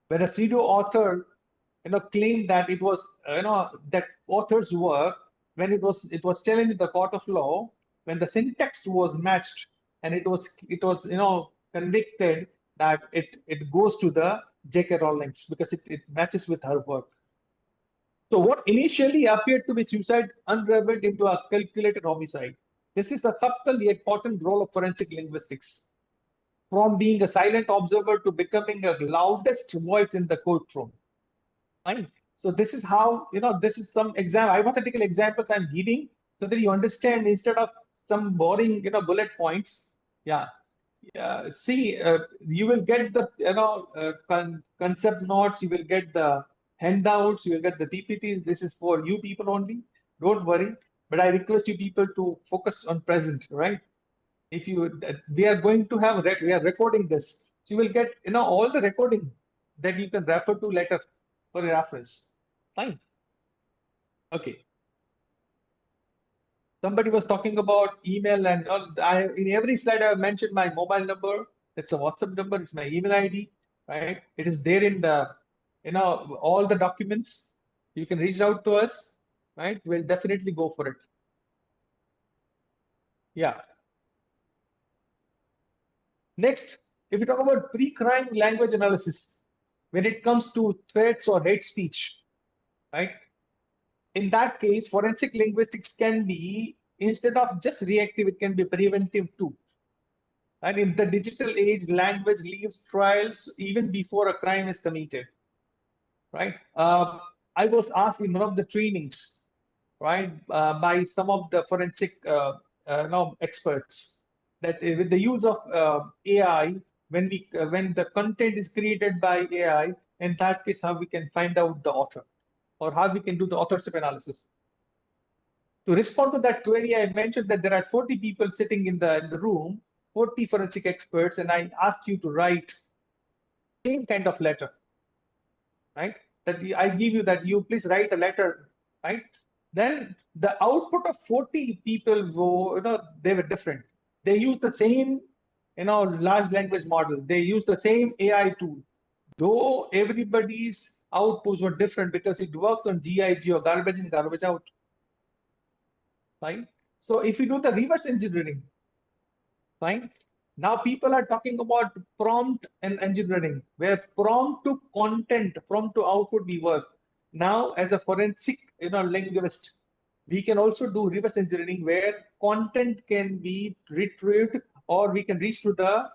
where a pseudo author claimed that it was that author's work, when it was challenged in the court of law, when the syntax was matched, and it was convicted that it goes to the J.K. Rowling's because it matches with her work. So what initially appeared to be suicide unraveled into a calculated homicide. This is the subtle yet potent role of forensic linguistics, from being a silent observer to becoming a loudest voice in the courtroom. Right? So this is how, this is some hypothetical examples I'm giving so that you understand instead of some boring, bullet points. Yeah. See, you will get the, concept notes, you will get the handouts, you will get the PPTs. This is for you people only. Don't worry. But I request you people to focus on present, right? If you, we are going to have, we are recording this. So you will get, all the recording that you can refer to later for reference. Fine. Okay. Somebody was talking about email, and in every slide I have mentioned my mobile number. It's a WhatsApp number. It's my email ID, right? It is there in the, all the documents. You can reach out to us, right? We'll definitely go for it. Yeah. Next, if you talk about pre-crime language analysis, when it comes to threats or hate speech, right? In that case, forensic linguistics can be, instead of just reactive, it can be preventive too. And in the digital age, language leaves trails even before a crime is committed, right? I was asked in one of the trainings, right, by some of the forensic experts, that with the use of AI, when the content is created by AI, in that case, how we can find out the author, or how we can do the authorship analysis. To respond to that query, I mentioned that there are 40 people sitting in the room, 40 forensic experts, and I asked you to write same kind of letter, right? That I give you that you please write a letter, right? Then the output of 40 people they were different. They used the same, large language model. They used the same AI tool. Though everybody's outputs were different because it works on GIG, or garbage in, garbage out. Fine. So if you do the reverse engineering, fine. Now people are talking about prompt and engineering, where prompt to content, prompt to output we work. Now, as a forensic, linguist, we can also do reverse engineering where content can be retrieved, or we can reach to the,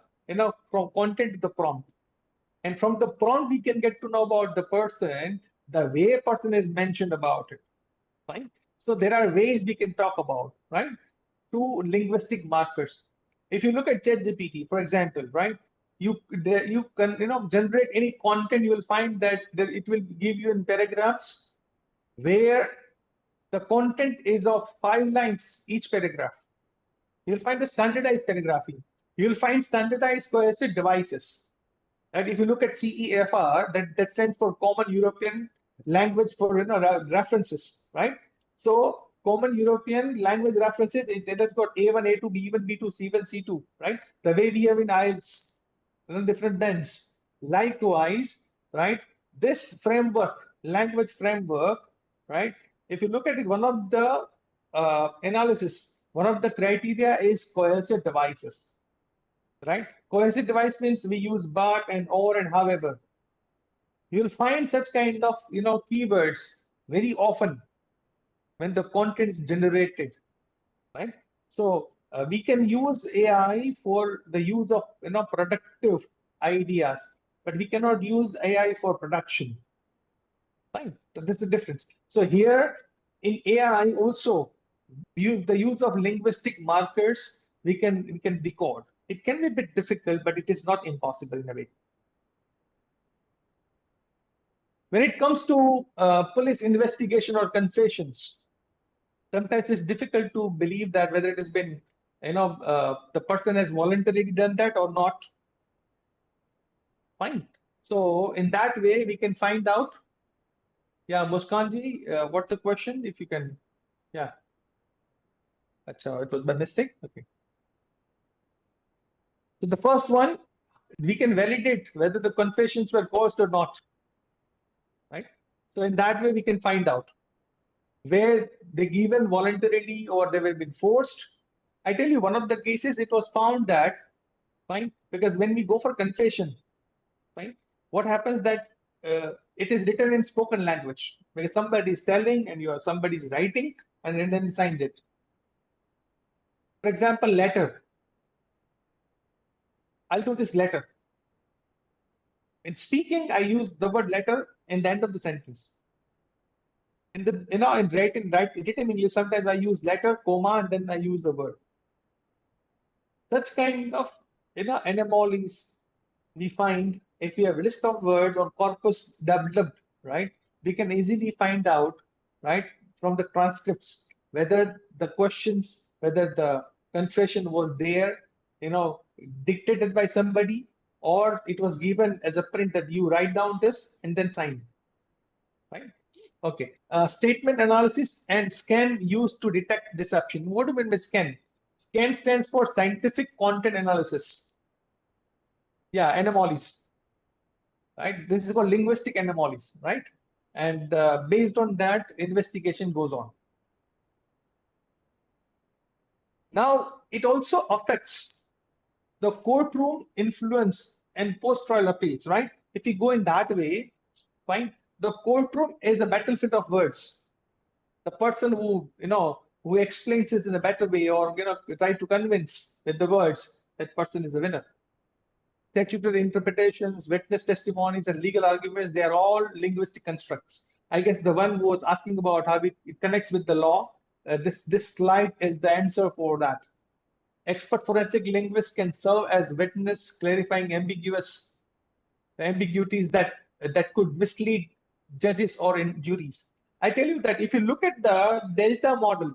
from content to the prompt. And from the prompt, we can get to know about the person, the way person is mentioned about it. Fine. So there are ways we can talk about, right? Two linguistic markers. If you look at ChatGPT, for example, right? You can generate any content. You will find that it will give you in paragraphs where the content is of 5 lines each paragraph. You'll find a standardized paragraphing. You'll find standardized cohesive devices. And if you look at CEFR, that stands for Common European Language for references, right? So Common European Language References, it has got A1, A2, B1, B2, C1, C2, right? The way we have in IELTS, different bends. Likewise, right? This framework, language framework, right? If you look at it, one of the analysis, one of the criteria is cohesive devices, right? Cohesive device means we use but and or and however. You'll find such kind of keywords very often when the content is generated, right? So we can use AI for the use of productive ideas, but we cannot use AI for production. Fine. So this is the difference. So here in AI also, the use of linguistic markers, we can decode. It can be a bit difficult, but it is not impossible in a way. When it comes to police investigation or confessions, sometimes it's difficult to believe that whether it has been, the person has voluntarily done that or not. Fine. So in that way, we can find out. Yeah, Muskanji, what's the question? If you can, yeah. Achha, it was by mistake. Okay. So the first one, we can validate whether the confessions were coerced or not. Right. So in that way, we can find out where they given voluntarily or they were been forced. I tell you, one of the cases, it was found that, fine, because when we go for confession, fine, what happens that it is written in spoken language, where somebody is telling and somebody is writing and then signed it. For example, letter. I'll do this letter. In speaking, I use the word letter in the end of the sentence. In the in written English, sometimes I use letter, comma, and then I use the word. Such kind of anomalies we find if we have a list of words or corpus developed, right? We can easily find out, right, from the transcripts whether the questions, whether the confession was there, dictated by somebody, or it was given as a print that you write down this and then sign, right? Okay. Statement analysis and scan used to detect deception. What do you mean by scan? Scan stands for scientific content analysis. Yeah, anomalies, right? This is called linguistic anomalies, right? And based on that, investigation goes on. Now, it also affects the courtroom influence and post-trial appeals, right? If you go in that way, fine. The courtroom is a battlefield of words. The person who explains this in a better way or try to convince with the words, that person is a winner. Statutory interpretations, witness testimonies, and legal arguments, they are all linguistic constructs. I guess the one who was asking about how it connects with the law, this slide is the answer for that. Expert forensic linguists can serve as witness, clarifying ambiguities that could mislead judges or in juries. I tell you that if you look at the Delta model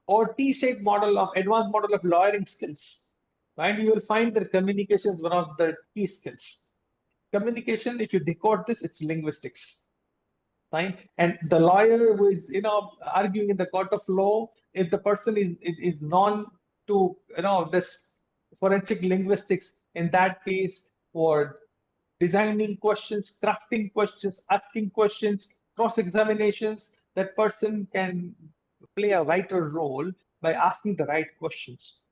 or T-shaped model of advanced model of lawyering skills, right, you will find that communication is one of the key skills. Communication, if you decode this, it's linguistics. Fine. And the lawyer who is arguing in the court of law, if the person is known to this forensic linguistics, in that case, for designing questions, crafting questions, asking questions, cross-examinations, that person can play a vital role by asking the right questions.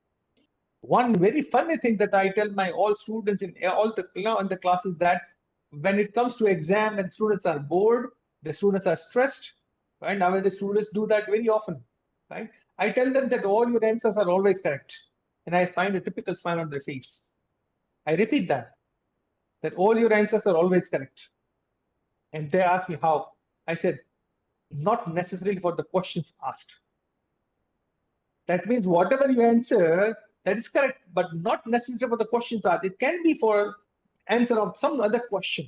One very funny thing that I tell my all students in all the in the classes, that when it comes to exam and students are bored, the students are stressed, right? Now the students do that very often, right? I tell them that all your answers are always correct, and I find a typical smile on their face. I repeat that all your answers are always correct. And they ask me how. I said, not necessarily for the questions asked. That means whatever you answer, that is correct, but not necessarily for the questions asked. It can be for answer of some other question.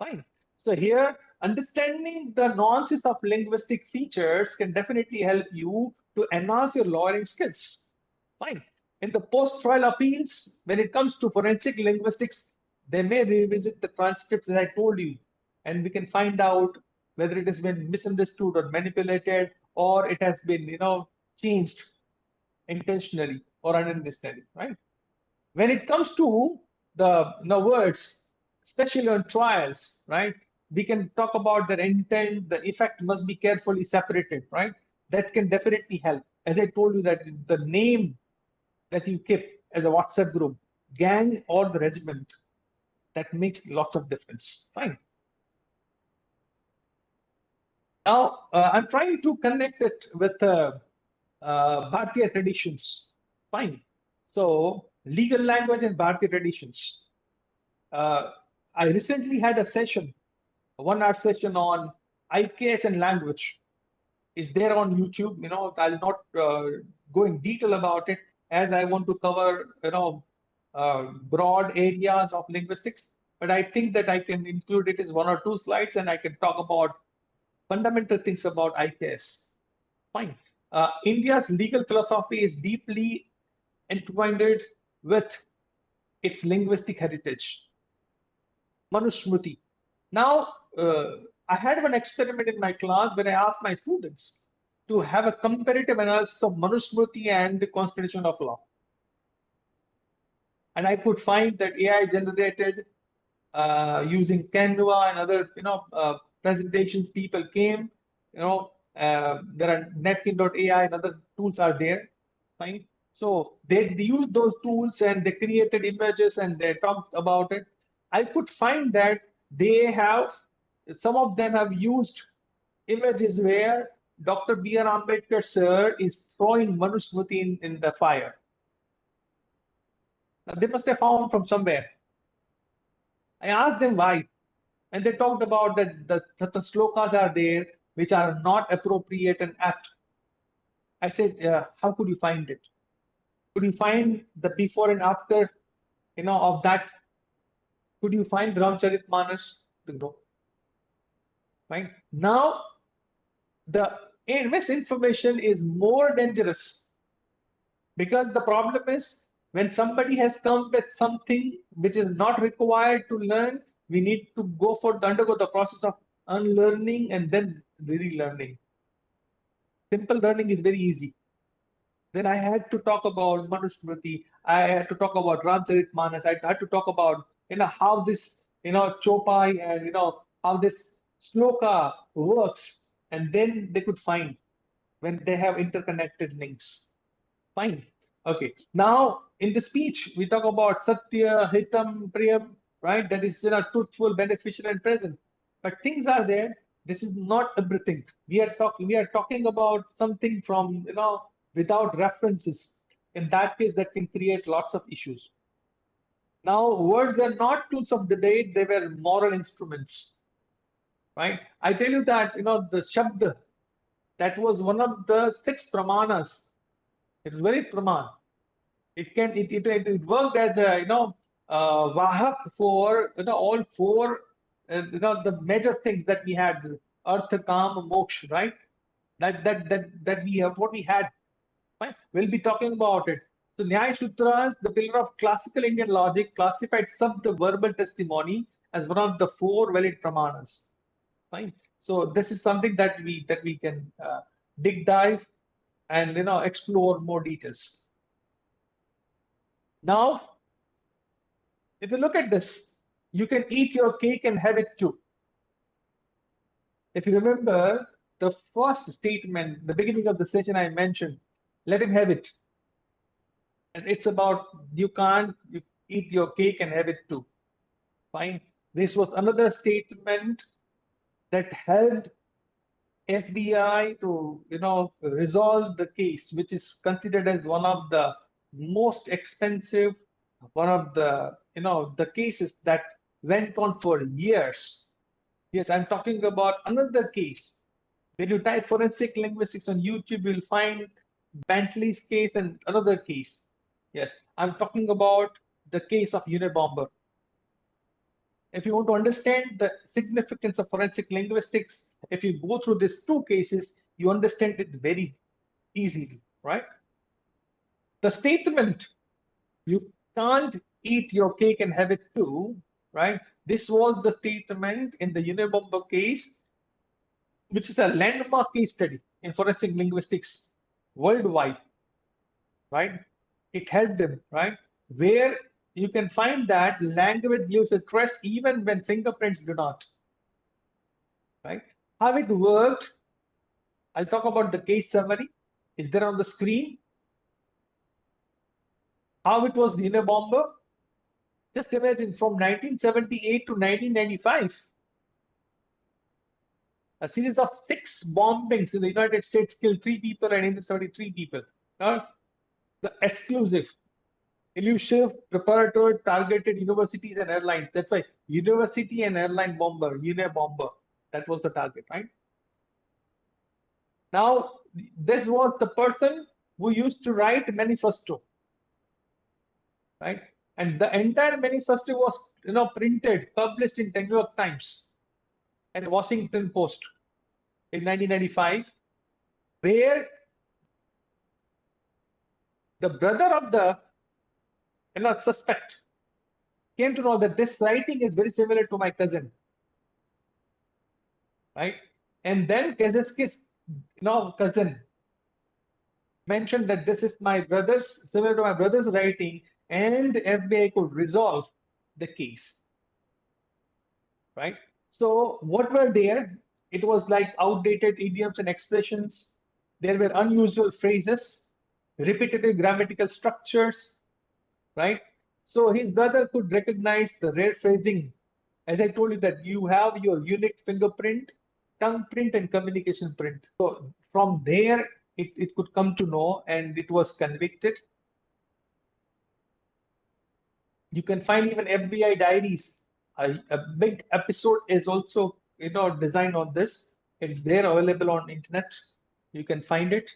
Fine. So here, understanding the nuances of linguistic features can definitely help you to enhance your lawyering skills. Fine. In the post-trial appeals, when it comes to forensic linguistics, they may revisit the transcripts as I told you, and we can find out whether it has been misunderstood or manipulated, or it has been, changed intentionally or unintentionally, right? When it comes to the words, especially on trials, right? We can talk about their intent, the effect must be carefully separated, right? That can definitely help. As I told you, that the name that you keep as a WhatsApp group, gang or the regiment, that makes lots of difference. Fine. Now, I'm trying to connect it with Bharatiya traditions. Fine. So, legal language and Bharatiya traditions. I recently had a session, a 1 hour session on IKS and language. Is there on YouTube. I'll not go in detail about it, as I want to cover broad areas of linguistics. But I think that I can include it as 1 or 2 slides, and I can talk about fundamental things about IKS. Fine. India's legal philosophy is deeply entwined with its linguistic heritage. Manusmriti. Now, I had one experiment in my class where I asked my students to have a comparative analysis of Manusmriti and the Constitution of Law. And I could find that AI generated using Canva and other, presentations people came, there are Netkin.ai and other tools are there, fine. So they used those tools and they created images and they talked about it. I could find that some of them have used images where Dr. B.R. Ambedkar sir is throwing Manusmriti in the fire. Now, they must have found from somewhere. I asked them why. And they talked about that the slokas are there which are not appropriate and apt. I said, how could you find it? Could you find the before and after, of that? Could you find Ramcharitmanas? No. Right? Now, the misinformation is more dangerous because the problem is when somebody has come with something which is not required to learn, we need to undergo the process of unlearning and then relearning. Simple learning is very easy. Then I had to talk about Manusmriti. I had to talk about Ramcharitmanas. I had to talk about how this Chopai and how this sloka works, and then they could find when they have interconnected links. Fine. Okay. Now in the speech we talk about Satya, Hitam, Priyam, right? That is truthful, beneficial, and present. But things are there. This is not everything. We are talking about something from without references. In that case, that can create lots of issues. Now, words were not tools of debate, they were moral instruments. Right? I tell you that the Shabd, that was one of the 6 pramanas. It was very praman. It worked as a vahak for all 4 the major things that we had, artha, kama, moksha, right? That we have, what we had. Fine. We'll be talking about it. So Nyaya Sutras, the pillar of classical Indian logic, classified the verbal testimony as one of the 4 valid pramanas. Fine. So this is something that we can dive and explore more details. Now, if you look at this, you can eat your cake and have it too. If you remember the first statement, the beginning of the session I mentioned, let him have it. And it's about you eat your cake and have it too. Fine. This was another statement that helped FBI to resolve the case, which is considered as one of the most expensive, one of the the cases that went on for years. Yes, I'm talking about another case. When you type forensic linguistics on YouTube, you'll find Bentley's case and another case. Yes, I'm talking about the case of Unabomber. If you want to understand the significance of forensic linguistics, if you go through these 2 cases, you understand it very easily, right? The statement, you can't eat your cake and have it too, right? This was the statement in the Unabomber case, which is a landmark case study in forensic linguistics worldwide, right? It helped them, right? Where you can find that language leaves a trace even when fingerprints do not, right? How it worked, I'll talk about the case summary. Is there on the screen? How it was in a bomber? Just imagine from 1978 to 1995. A series of 6 bombings in the United States killed 3 people and injured 73 people. The exclusive, elusive, preparatory, targeted universities and airlines. That's why university and airline bomber, Unabomber. That was the target, right? Now, this was the person who used to write manifesto, right? And the entire manifesto was, printed, published in the New York Times and Washington Post in 1995, where the brother of the suspect came to know that this writing is very similar to my cousin, right? And then Kaczynski's cousin mentioned that this is my brother's, similar to my brother's writing, and the FBI could resolve the case, right? So what were there? It was like outdated idioms and expressions. There were unusual phrases, repetitive grammatical structures, right? So his brother could recognize the rare phrasing. As I told you that you have your unique fingerprint, tongue print, and communication print. So from there, it could come to know, and it was convicted. You can find even FBI diaries. A big episode is also designed on this. It's there available on internet. You can find it,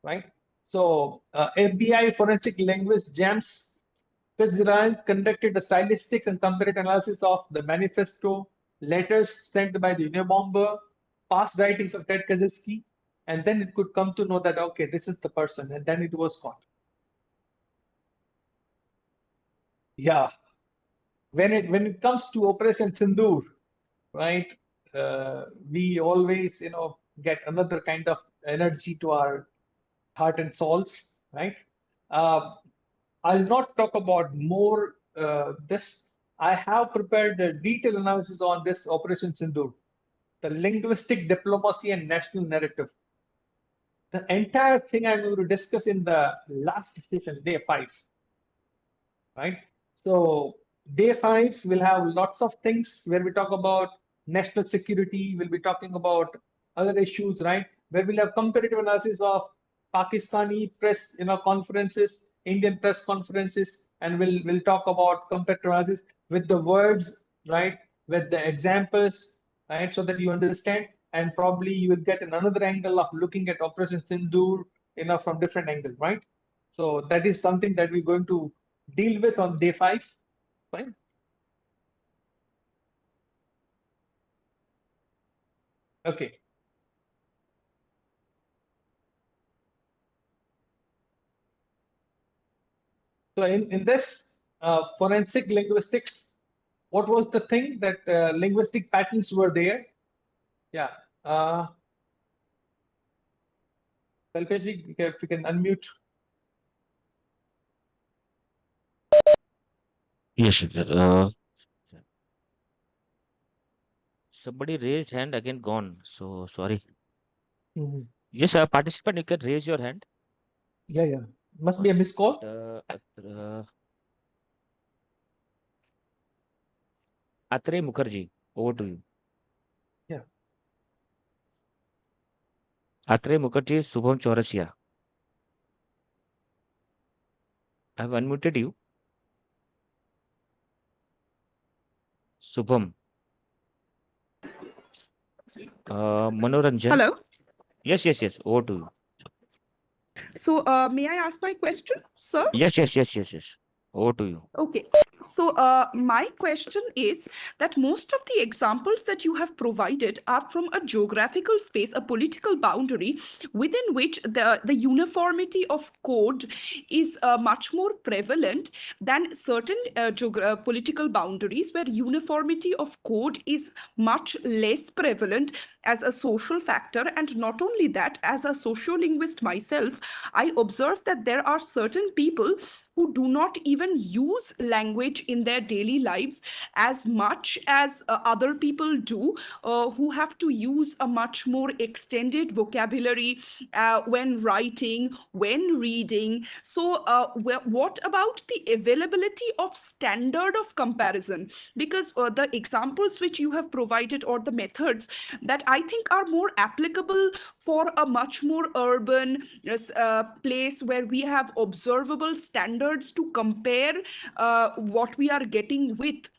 right? So FBI forensic linguist James Fitzgerald conducted a stylistic and comparative analysis of the manifesto, letters sent by the Unabomber, past writings of Ted Kaczynski, and then it could come to know that okay, this is the person, and then it was caught. Yeah, when it comes to Operation Sindoor, right? We always get another kind of energy to our heart and souls, right? I'll not talk about more this. I have prepared a detailed analysis on this Operation Sindoor, the linguistic diplomacy and national narrative. The entire thing I'm going to discuss in the last session, day 5, right? So day 5 will have lots of things where we talk about national security. We'll be talking about other issues, right? Where we'll have comparative analysis of Pakistani press, conferences, Indian press conferences, and we'll talk about comparative analysis with the words, right? With the examples, right? So that you understand, and probably you will get another angle of looking at Operation Sindoor, from different angles, right? So that is something that we're going to deal with on day 5. Fine. Okay. So in this forensic linguistics, what was the thing that linguistic patterns were there? Yeah. Kalpesh, if you can unmute. Yes, somebody raised hand again gone. So sorry. Mhm. Yes, participant, you can raise your hand. Yeah. Must One be a missed call. Atre Mukherjee, over to you. Yeah. Atre Mukherjee, Subham Chaurasia. I have unmuted you. Subham. Manoranjan. Hello. Yes. Over to you. So, may I ask my question, sir? Yes. Over to you. Okay. So, my question is that most of the examples that you have provided are from a geographical space, a political boundary within which the uniformity of code is much more prevalent than certain political boundaries where uniformity of code is much less prevalent as a social factor. And not only that, as a sociolinguist myself, I observe that there are certain people who do not even use language in their daily lives as much as other people do, who have to use a much more extended vocabulary when writing, when reading. So, what about the availability of standard of comparison? Because the examples which you have provided, or the methods that I think are more applicable for a much more urban place where we have observable standards to compare what we are getting with,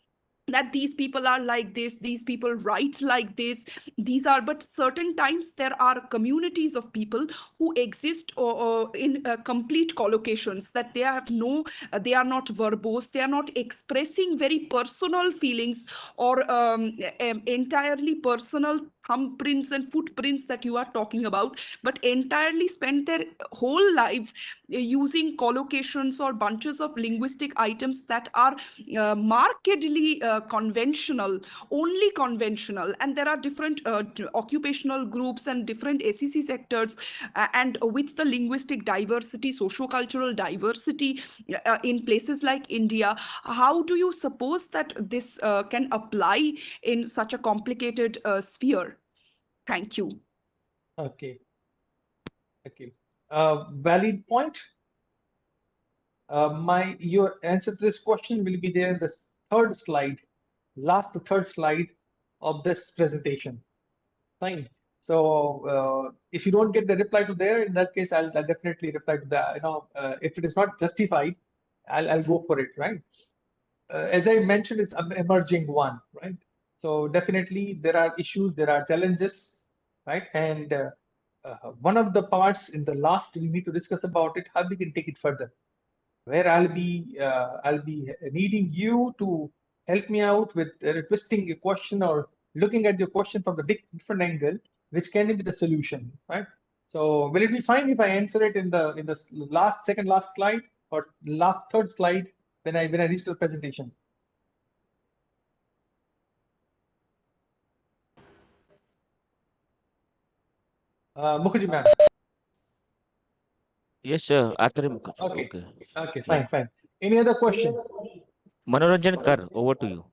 that these people are like this, these people write like this, these are, but certain times there are communities of people who exist in complete collocations, that they have no they are not verbose, they are not expressing very personal feelings, or entirely personal thumbprints and footprints that you are talking about, but entirely spend their whole lives using collocations or bunches of linguistic items that are markedly conventional, only conventional. And there are different occupational groups and different SEC sectors, and with the linguistic diversity, socio-cultural diversity in places like India, how do you suppose that this can apply in such a complicated sphere? Thank you. Okay. Valid point. Your answer to this question will be there in the third slide, third slide of this presentation. Fine. So if you don't get the reply to there, in that case, I'll definitely reply to that. If it is not justified, I'll go for it, right? As I mentioned, it's an emerging one, right? So definitely there are issues, there are challenges, right? And one of the parts in the last we need to discuss about it, how we can take it further, where I'll be needing you to help me out with twisting a question or looking at your question from the different angle, which can be the solution, right? So will it be fine if I answer it in the second last slide or last third slide when I reach the presentation? Mukherjee ma'am. Yes, sir. Akhari Mukherjee. Okay. Okay. Okay, Yeah. fine. Any other question? Manoranjan Kar, over to you.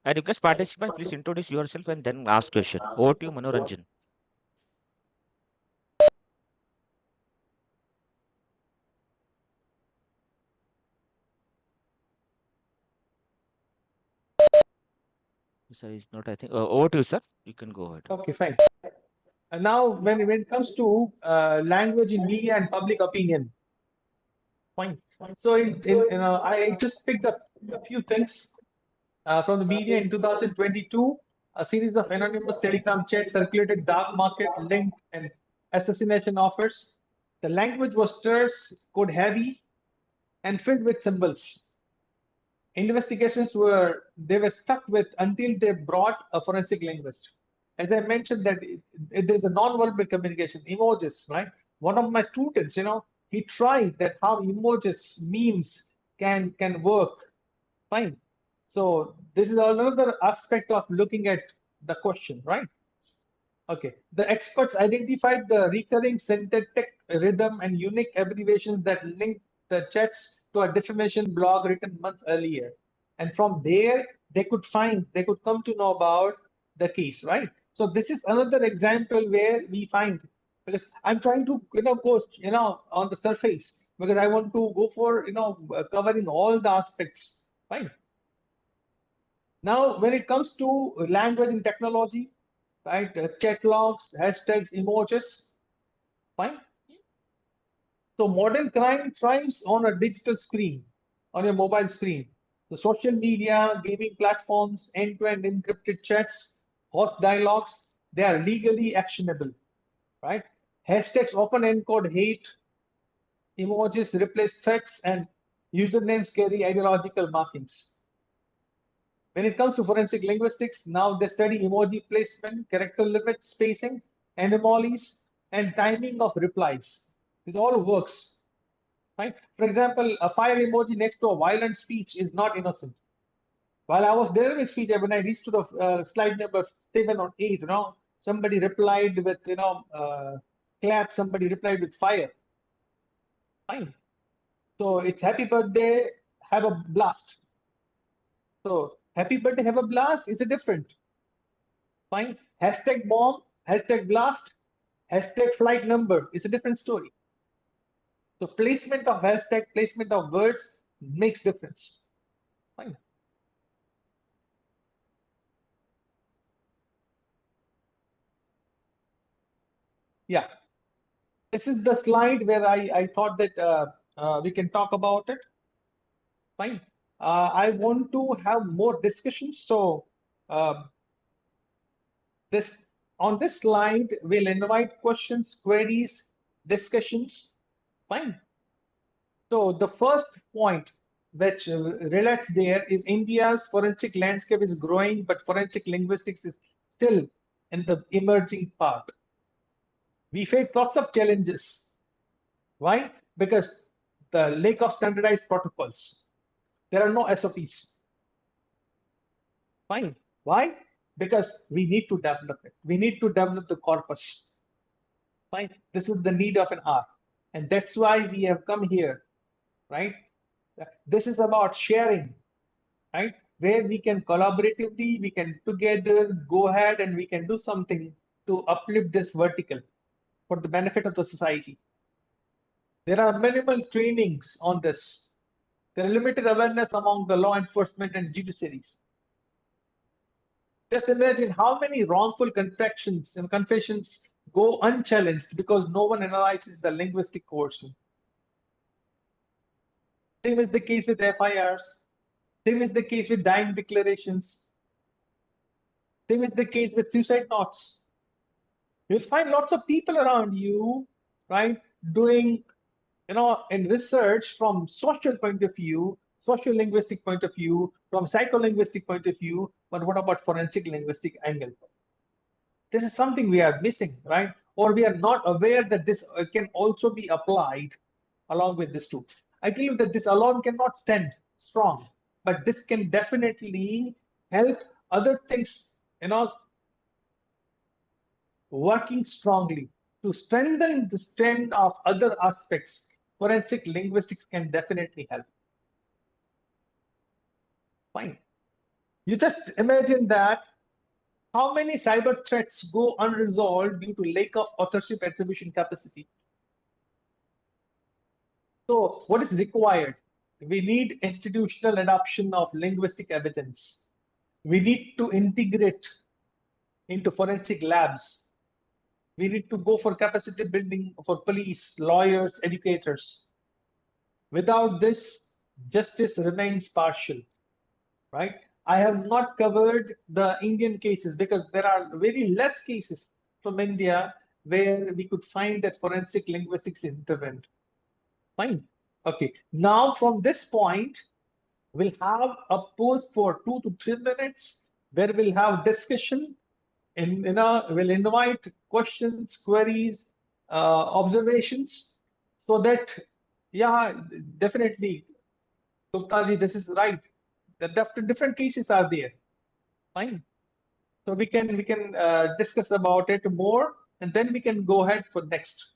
I request participants, please introduce yourself and then ask question. Over to you, Manoranjan. Sir is not, I think. Over to you, sir. You can go ahead. Okay, fine. And now, when it comes to language in media and public opinion, fine. So, I just picked up a few things from the media in 2022. A series of anonymous telegram chats circulated dark market, linked, and assassination offers. The language was terse, code heavy, and filled with symbols. Investigations were stuck with until they brought a forensic linguist. As I mentioned, that there's a non-verbal communication, emojis, right? One of my students, he tried that how emojis, memes can work. Fine. So this is another aspect of looking at the question, right? Okay. The experts identified the recurring syntactic rhythm and unique abbreviations that link the chats to a defamation blog written months earlier. And from there, they could come to know about the case, right? So this is another example where we find, because I'm trying to, go, on the surface, because I want to go for, covering all the aspects, right? Now, when it comes to language and technology, right? Chat logs, hashtags, emojis, fine. So modern crime thrives on a digital screen, on your mobile screen. The social media, gaming platforms, end-to-end encrypted chats, host dialogues, they are legally actionable, right? Hashtags often encode hate, emojis replace threats, and usernames carry ideological markings. When it comes to forensic linguistics, now they study emoji placement, character limits, spacing, anomalies, and timing of replies. This all works, right? For example, a fire emoji next to a violent speech is not innocent. While I was delivering speech, when I reached to the slide number 7 or 8, somebody replied with, clap, somebody replied with fire. Fine. So it's happy birthday, have a blast. So happy birthday, have a blast is a different. Fine. Hashtag bomb, hashtag blast, hashtag flight number is a different story. So placement of hashtag, placement of words makes difference. Fine. Yeah. This is the slide where I thought that we can talk about it. Fine. I want to have more discussions. So on this slide, we'll invite questions, queries, discussions. Fine. So the first point which relates there is India's forensic landscape is growing, but forensic linguistics is still in the emerging part. We face lots of challenges. Why? Because the lack of standardized protocols. There are no SOPs. Fine. Why? Because we need to develop it. We need to develop the corpus. Fine. This is the need of an hour. And that's why we have come here, right? This is about sharing, right? Where we can collaboratively, we can together go ahead and we can do something to uplift this vertical for the benefit of the society. There are minimal trainings on this. There are limited awareness among the law enforcement and judiciaries. Just imagine how many wrongful confessions and confessions go unchallenged because no one analyzes the linguistic portion. Same is the case with FIRs. Same is the case with dying declarations. Same is the case with suicide notes. You'll find lots of people around you, right, doing, in research from social point of view, social linguistic point of view, from psycholinguistic point of view, but what about forensic linguistic angle? This is something we are missing, right? Or we are not aware that this can also be applied along with this too. I tell you that this alone cannot stand strong, but this can definitely help other things, working strongly to strengthen the strength of other aspects. Forensic linguistics can definitely help. Fine. You just imagine that how many cyber threats go unresolved due to lack of authorship attribution capacity. So what is required? We need institutional adoption of linguistic evidence. We need to integrate into forensic labs. We need to go for capacity building for police, lawyers, educators. Without this, justice remains partial, right? I have not covered the Indian cases because there are very less cases from India where we could find that forensic linguistics intervened. Fine. Okay. Now from this point, we'll have a pause for 2 to 3 minutes where we'll have discussion and we'll invite questions, queries, observations, so that, yeah, definitely, Guptaji, this is right. The different cases are there. Fine. So we can discuss about it more, and then we can go ahead for next.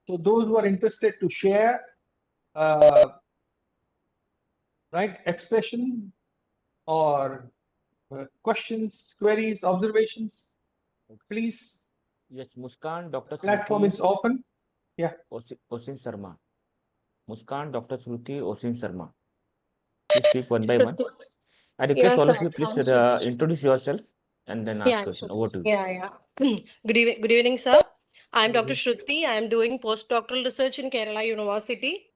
So those who are interested to share, right, expression or questions, queries, observations, please. Yes, Muskan, Dr. Platform Shruti, is open. Yeah. Osin Sharma. Muskan, Dr. Shruti, Osin Sharma. Please speak one by one. I request all of you, please introduce yourself and then ask question. Over to you. Yeah. Good evening, sir. I'm Dr. Shruti. I'm doing postdoctoral research in Kerala University,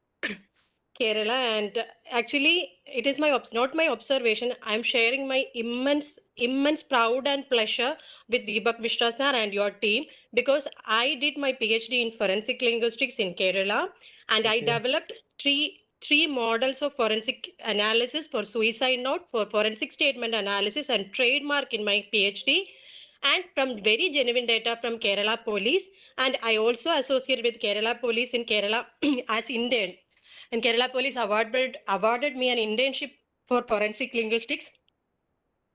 Kerala, and actually, it is not my observation. I'm sharing my immense pride and pleasure with Deepak Mishra sir and your team because I did my PhD in forensic linguistics in Kerala, and I developed three models of forensic analysis for suicide note, for forensic statement analysis, and trademark in my PhD, and from very genuine data from Kerala Police. And I also associate with Kerala Police in Kerala as intern. And Kerala Police awarded me an internship for forensic linguistics.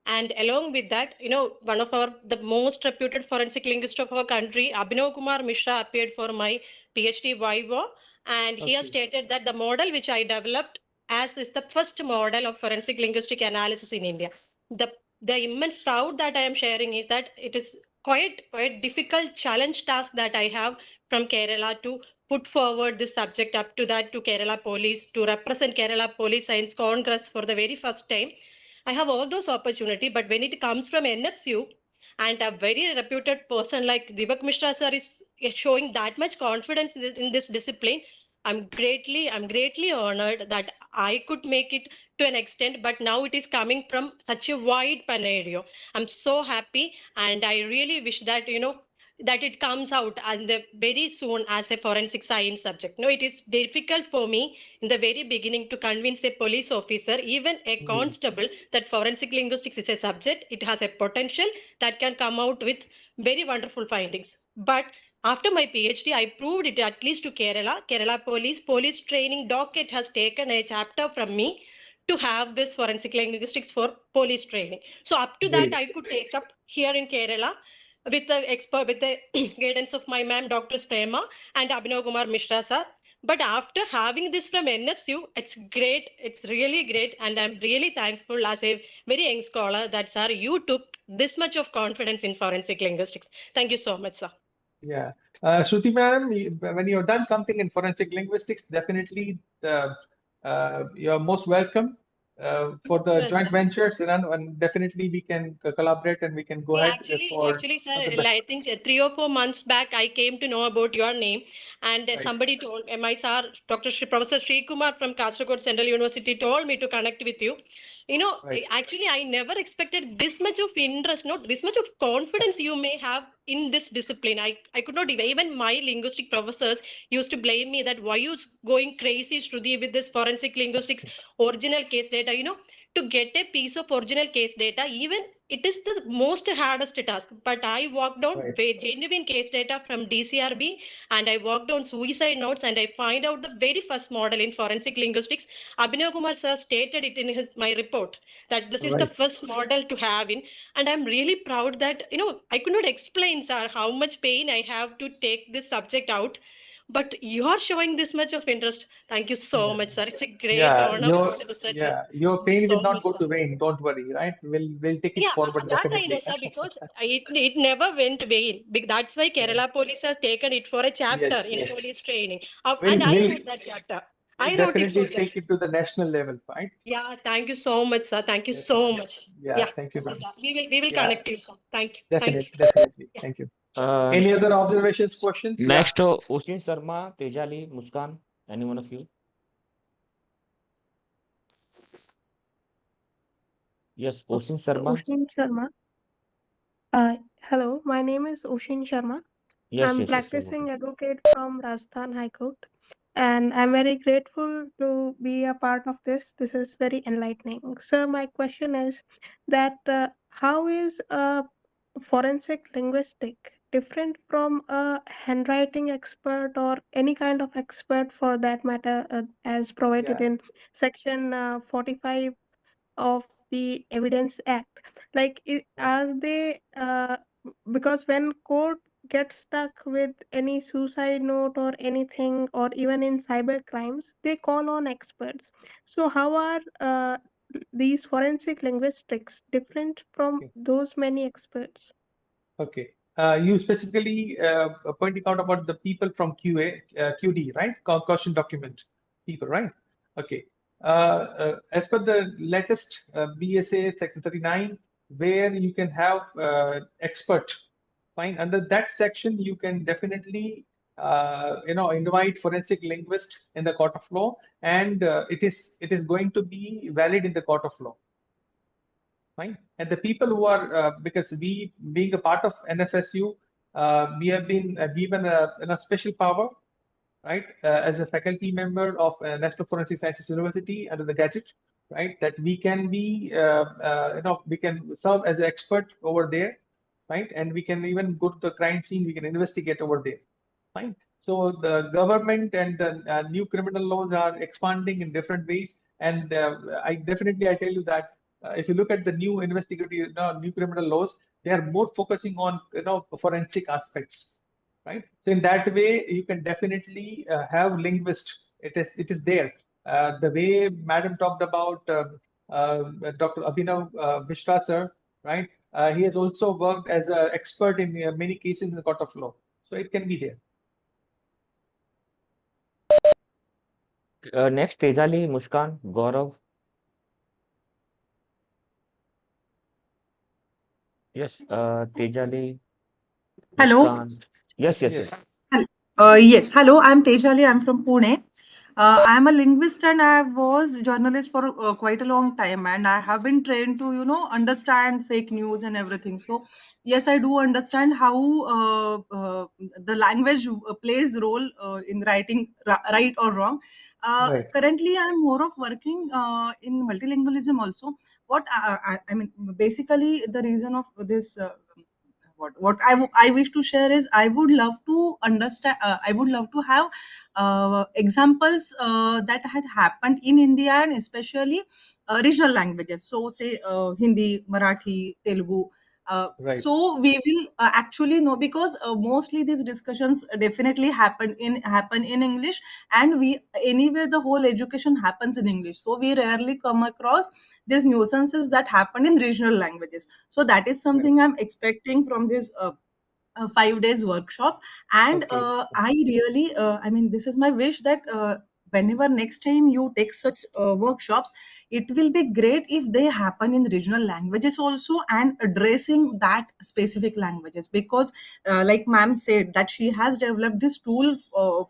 And along with that, one of the most reputed forensic linguist of our country, Abhinav Kumar Mishra, appeared for my PhD Viva, and he has stated that the model which I developed as is the first model of forensic linguistic analysis in India. The immense proud that I am sharing is that it is quite difficult challenge task that I have from Kerala to put forward this subject up to that to Kerala Police, to represent Kerala Police Science Congress for the very first time. I have all those opportunity, but when it comes from NFSU and a very reputed person like Deepak Mishra sir is showing that much confidence in this discipline, I'm greatly honored that I could make it to an extent, but now it is coming from such a wide scenario. I'm so happy, and I really wish that that it comes out and very soon as a forensic science subject. No, it is difficult for me in the very beginning to convince a police officer, even a constable, that forensic linguistics is a subject. It has a potential that can come out with very wonderful findings. But after my PhD, I proved it at least to Kerala. Kerala police training docket has taken a chapter from me to have this forensic linguistics for police training. So up to that, Great. I could take up here in Kerala with the expert, with the guidance of my ma'am, Dr. Prema and Abhinav Kumar Mishra sir. But after having this from NFSU, it's great. It's really great. And I'm really thankful as a very young scholar that, sir, you took this much of confidence in forensic linguistics. Thank you so much, sir. Yeah. Shruti ma'am, when you've done something in forensic linguistics, definitely you're most welcome for the Yes, joint sir. ventures, and definitely we can collaborate and we can go ahead Actually, sir, for the best. I think 3 or 4 months back, I came to know about your name, and Right. somebody told my sir, Professor Sri Kumar from Kasaragod Central University, told me to connect with you. Right. Actually, I never expected this much of interest, not this much of confidence you may have in this discipline. I could not even my linguistic professors used to blame me that why you going crazy, Shruti, with this forensic linguistics original case data. To get a piece of original case data, even it is the most hardest task. But I worked on Right. genuine case data from DCRB, and I worked on suicide notes, and I find out the very first model in forensic linguistics. Abhinav Kumar sir stated it in my report that this is the Right. first model to have in, and I'm really proud that I could not explain, sir, how much pain I have to take this subject out. But you are showing this much of interest. Thank you so Yeah. much, sir. It's a great Yeah. honor for the researcher. Your Thank you pain will so not much, go sir. to vain. Don't worry. Right. We'll take it Yeah, forward that I know, definitely. sir, because it never went vain. That's why Yeah. Kerala Police has taken it for a chapter Yes. in Yes. police training. We'll And I we'll wrote that chapter. we'll I wrote it for definitely them. take it to the national level. Right. Yeah, thank you so much, sir. Thank you so Definitely. much. Yeah. Yeah, Thank you, okay, ma'am. sir. We will Yeah. connect you, sir. Thank you. Definitely. Thank you. Definitely. Yeah. Thank you. Uh, Any other observations, questions? Yeah. Next, Oshin Sharma, Tejali, Muskan, any one of you? Yes, Oshin Sharma. Oshin Sharma. Hello, my name is Oshin Sharma. Yes, I'm yes, yes, you're welcome. practicing advocate from Rajasthan High Court, and I'm very grateful to be a part of this. This is very enlightening. So, my question is that how is a forensic linguistic different from a handwriting expert or any kind of expert for that matter, as provided Yeah. in section 45 of the Evidence Act? Like, Right. are they because when court gets stuck with any suicide note or anything, or even in cyber crimes, they call on experts. So, how are these forensic linguistics different from Okay. those many experts? Okay. You specifically pointing out about the people from QA, QD, right? Caution document people, right? Okay. As per the latest BSA Section 39, where you can have expert, fine. Under that section, you can definitely invite forensic linguist in the court of law, and it is going to be valid in the court of law. Fine. And the people who are, because we, being a part of NFSU, we have been given a special power, right, as a faculty member of National Forensic Sciences University under the gadget, right, that we can be, we can serve as an expert over there, right, and we can even go to the crime scene, we can investigate over there, fine. So the government and the new criminal laws are expanding in different ways, and I tell you that if you look at the new investigative, new criminal laws, they are more focusing on forensic aspects, right? So in that way, you can definitely have linguists. It is there. The way Madam talked about Dr. Abhinav Mishra sir, right? He has also worked as an expert in many cases in the court of law, so it can be there. Next, Tejali, Muskan, Gaurav. Yes, Tejali, Hello. Muskan. Yes, yes, Yes. yes. Yes. Hello, I'm Tejali. I'm from Pune. I'm a linguist and I was journalist for quite a long time, and I have been trained to, understand fake news and everything. So, yes, I do understand how the language plays role in writing right or wrong. Right. Currently, I'm more of working in multilingualism also. I mean, basically, the reason of this. I wish to share is I would love to understand, I would love to have examples that had happened in India, and especially regional languages, so say Hindi, Marathi, Telugu. Right. So we will actually know, because mostly these discussions definitely happen in English, and we anyway the whole education happens in English, so we rarely come across these nuisances that happen in regional languages. So that is Right. something I'm expecting from this 5 days workshop. And Okay. I really I mean, this is my wish that whenever next time you take such workshops, it will be great if they happen in regional languages also, and addressing that specific languages, because like ma'am said that she has developed this tool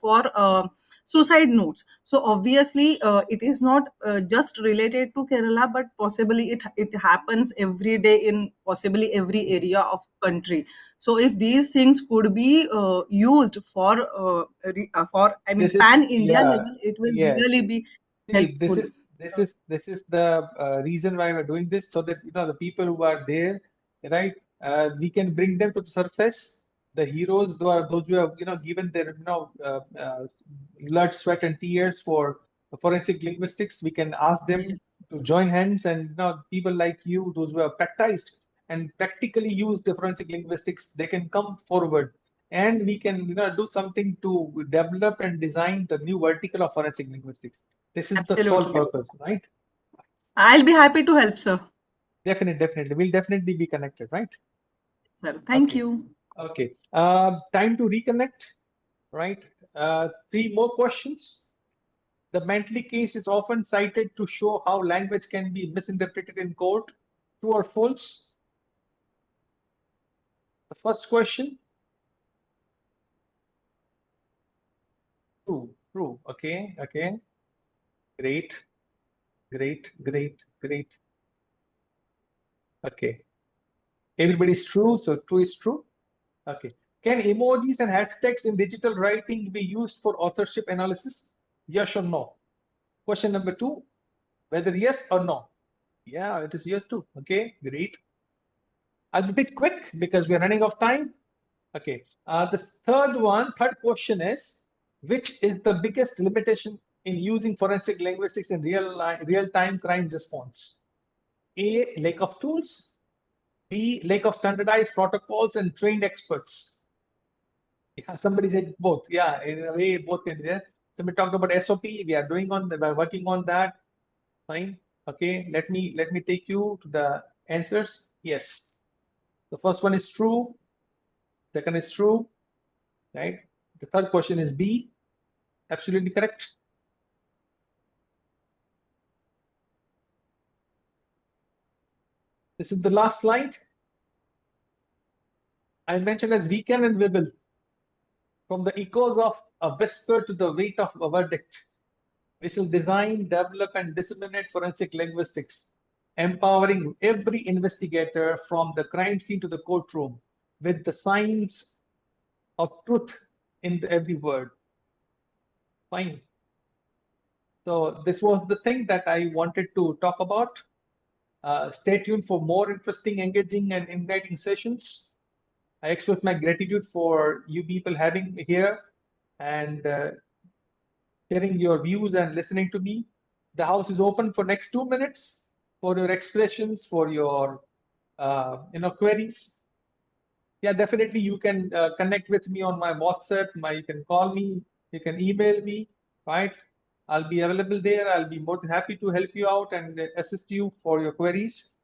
for suicide notes. So obviously it is not just related to Kerala, but possibly it happens every day in possibly every area of country. So if these things could be used for, I mean, This is, pan India yeah, level, it will yes. really be See, helpful. this is the reason why we're doing this, so that the people who are there, right? We can bring them to the surface. The heroes, those who have given their blood, sweat, and tears for forensic linguistics. We can ask them Yes, to join hands, and people like you, those who have practiced and practically used the forensic linguistics, they can come forward, and we can do something to develop and design the new vertical of forensic linguistics. This is the sole absolutely. purpose, right? I'll be happy to help, sir. Definitely. We'll definitely be connected, right? Sir, thank Okay. you. Okay. Time to reconnect, right? Three more questions. The Bentley case is often cited to show how language can be misinterpreted in court. True or false? The first question. True. Okay. Great. Great. Okay. Everybody's true, so true is true. Okay. Can emojis and hashtags in digital writing be used for authorship analysis? Yes or no? Question number two, whether yes or no? Yeah, it is yes too. Okay, great. I'll be a bit quick because we're running out of time. Okay. The third question is, which is the biggest limitation in using forensic linguistics in real-time crime response? A, lack of tools. B, lack of standardized protocols and trained experts. Yeah, somebody said both. Yeah, in a way, both can be there. Somebody talked about SOP. We're working on that. Fine. Okay. Let me take you to the answers. Yes. The first one is true. Second is true. Right. The third question is B. Absolutely correct. This is the last slide. I mentioned as we can and we will. From the echoes of a whisper to the weight of a verdict. We shall design, develop, and disseminate forensic linguistics, empowering every investigator from the crime scene to the courtroom with the signs of truth in every word. Fine. So this was the thing that I wanted to talk about. Stay tuned for more interesting, engaging, and inviting sessions. I express my gratitude for you people having me here and sharing your views and listening to me. The house is open for next 2 minutes for your expressions, for your queries. Yeah, definitely you can connect with me on my WhatsApp. You can call me, you can email me, right? I'll be available there. I'll be more than happy to help you out and assist you for your queries.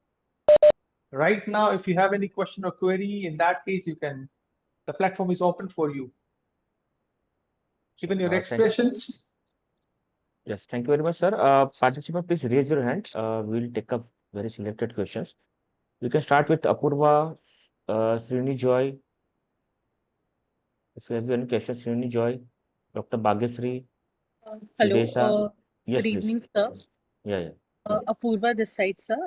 Right now, if you have any question or query, in that case, the platform is open for you. Even your Thank you. expressions. Yes, thank you very much, sir. Participant, please raise your hand. We'll take up very selected questions. You can start with Apurva, Srini Joy. If you have any questions, Srini Joy, Dr. Bhagesri, Hello, Sudesha. Yes, good please. evening, sir. Yeah, yeah. Apurva this side, sir.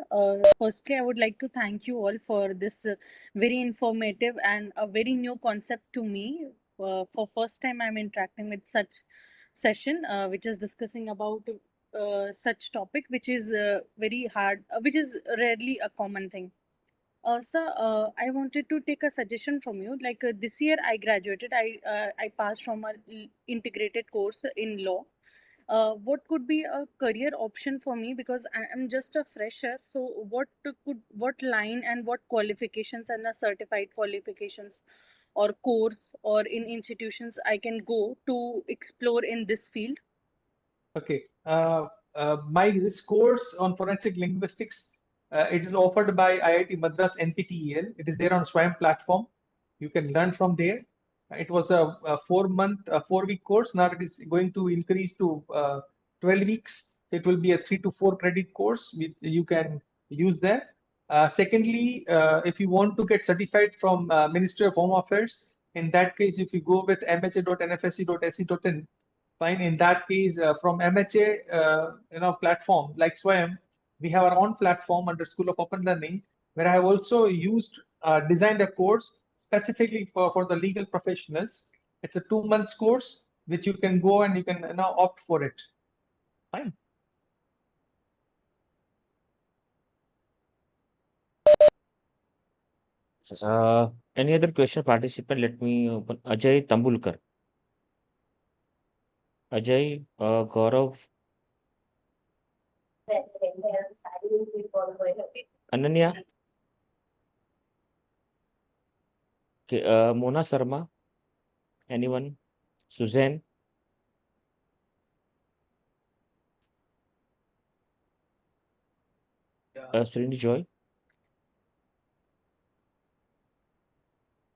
Firstly, I would like to thank you all for this very informative and a very new concept to me. For first time, I'm interacting with such session, which is discussing about such topic, which is very hard, which is rarely a common thing. Sir, I wanted to take a suggestion from you. Like this year, I graduated. I passed from a integrated course in law. What could be a career option for me, because I am just a fresher? So what line and what qualifications and the certified qualifications or course or in institutions I can go to explore in this field? Okay. This course on forensic linguistics, it is offered by IIT Madras NPTEL. It is there on Swayam platform. You can learn from there. It was a 4-month, 4-week course. Now it is going to increase to 12 weeks. It will be a 3 to 4 credit course you can use there. Secondly, if you want to get certified from Ministry of Home Affairs, in that case, if you go with mha.nfsc.ac.in, fine. In that case, from MHA, platform like Swayam, we have our own platform under School of Open Learning, where I have also designed a course specifically for the legal professionals. It's a 2 months course which you can go and you can now opt for it. Fine. Any other question, participant? Let me open. Ajay Tambulkar. Ajay, Gaurav, Ananya. Okay, Mona Sharma. Anyone? Suzanne. Srini Joy.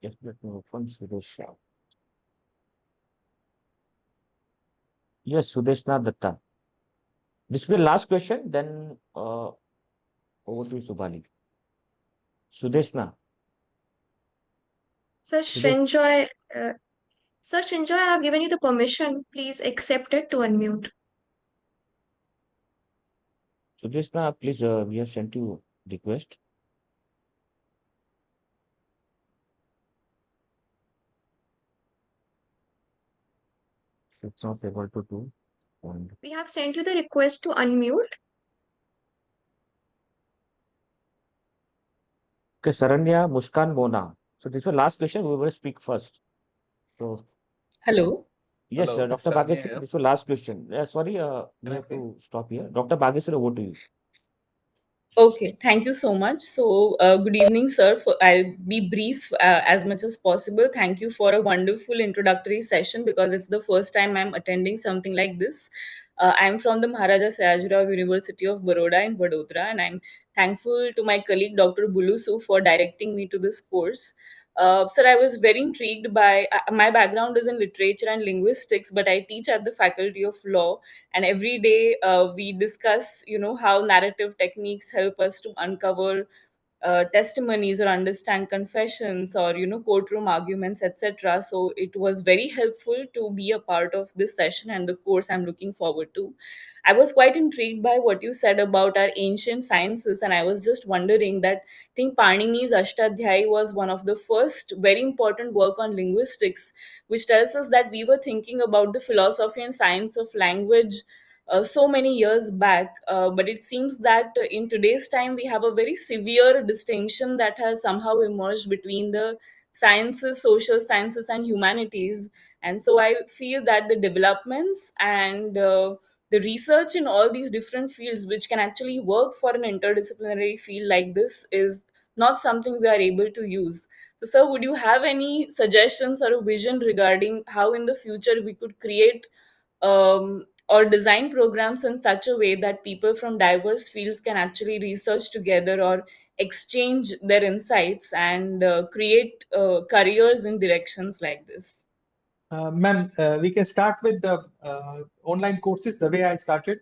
Yes, let me open Sudesha. Yes, Sudeshna Datta. This will be the last question, then over to Subhali. Sudeshna. Sir Srinjoy, Sir Srinjoy, I have given you the permission. Please accept it to unmute. Sudeshna, please, we have sent you request. It's not able to do. And We have sent you the request to unmute. okay, Saranya, Muskan, Mona. So this was last question. We will speak first. So Hello. yes, Hello, Dr. Saranya Bhagesri, here. this was last question. Sorry, we have to stop here. Dr. Bhagesri, over to you. Okay, thank you so much. So, good evening, sir. I'll be brief as much as possible. Thank you for a wonderful introductory session, because it's the first time I'm attending something like this. I'm from the Maharaja Sayajirao University of Baroda in Vadodara, and I'm thankful to my colleague Dr. Bulusu for directing me to this course. Sir, I was very intrigued by my background is in literature and linguistics, but I teach at the Faculty of Law, and every day we discuss how narrative techniques help us to uncover testimonies or understand confessions or courtroom arguments, etc. So it was very helpful to be a part of this session and the course I'm looking forward to. I was quite intrigued by what you said about our ancient sciences, and I was just wondering that I think Panini's Ashtadhyayi was one of the first very important work on linguistics, which tells us that we were thinking about the philosophy and science of language so many years back. But it seems that in today's time, we have a very severe distinction that has somehow emerged between the sciences, social sciences, and humanities. And so I feel that the developments and the research in all these different fields, which can actually work for an interdisciplinary field like this, is not something we are able to use. So, sir, would you have any suggestions or a vision regarding how in the future we could create or design programs in such a way that people from diverse fields can actually research together or exchange their insights and create careers in directions like this? Ma'am, we can start with the online courses the way I started.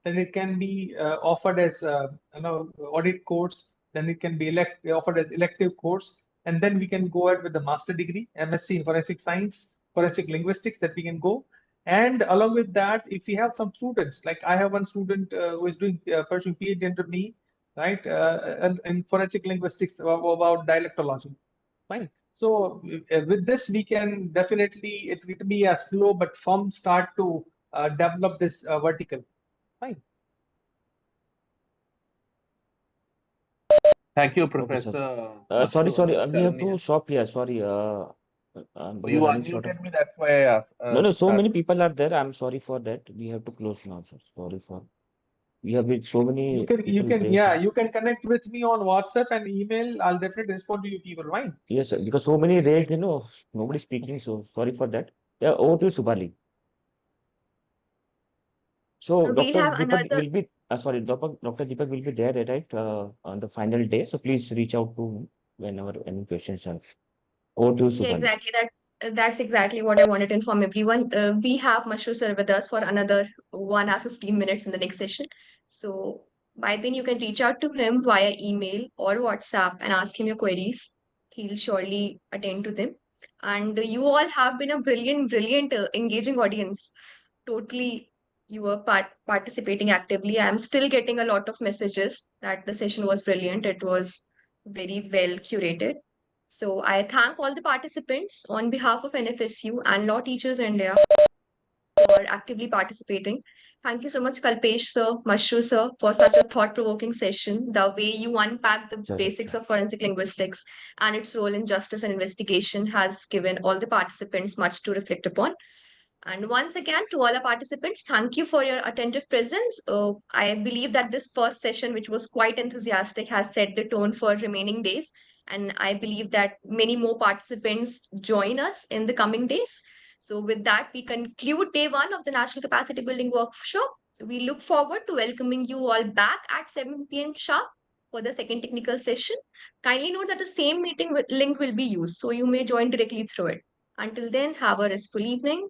Then it can be offered as audit course. Then it can be offered as elective course. and then we can go ahead with the master degree, MSc in forensic science, forensic linguistics, that we can go. And along with that, if we have some students, like I have one student who is doing pursuing PhD under me, right, in forensic linguistics about dialectology, fine. So with this, we can definitely, it will be a slow but firm start to develop this vertical, fine. Thank you, Okay, sir. Professor Sorry, Mashru sorry. We have Sarani. to stop here. Sorry. We You are running short of. unmuted me, that's why I asked. No, so many people are there. I'm sorry for that. We have to close now, sir. Sorry for. We have with so many people raised. Yeah, you can connect with me on WhatsApp and email. I'll definitely respond to you people, right? Yes, sir. Because so many raised, nobody speaking. So sorry for that. Yeah, over to you, Subali. So We Dr. have Deepak another. will be, sorry, Dr. Deepak will be there, right, on the final day. So please reach out to him whenever any questions are. Over to you, Yeah, Subali. exactly. That's exactly what I wanted to inform everyone. We have Mashru sir with us for another 1 hour 15 minutes in the next session. So by then you can reach out to him via email or WhatsApp and ask him your queries. He'll surely attend to them. And you all have been a brilliant, engaging audience. Totally, you were participating actively. I'm still getting a lot of messages that the session was brilliant. It was very well curated. So I thank all the participants on behalf of NFSU and Law Teachers India for actively participating. Thank you so much, Kalpesh sir, Mashru sir, for such a thought-provoking session. The way you unpack the Sure, basics sure. of forensic linguistics and its role in justice and investigation has given all the participants much to reflect upon. And once again, to all our participants, thank you for your attentive presence. I believe that this first session, which was quite enthusiastic, has set the tone for remaining days. And I believe that many more participants join us in the coming days. So, with that, we conclude day one of the National Capacity Building Workshop. We look forward to welcoming you all back at 7 p.m. sharp for the second technical session. Kindly note that the same meeting link will be used, so you may join directly through it. Until then, have a restful evening.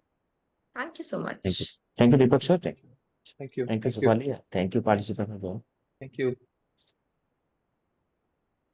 Thank you so Thank you. much. Thank you, Deepak sir. Thank you. Thank you. Thank you, Thank you. Subali. Thank you, participants as well. Thank you.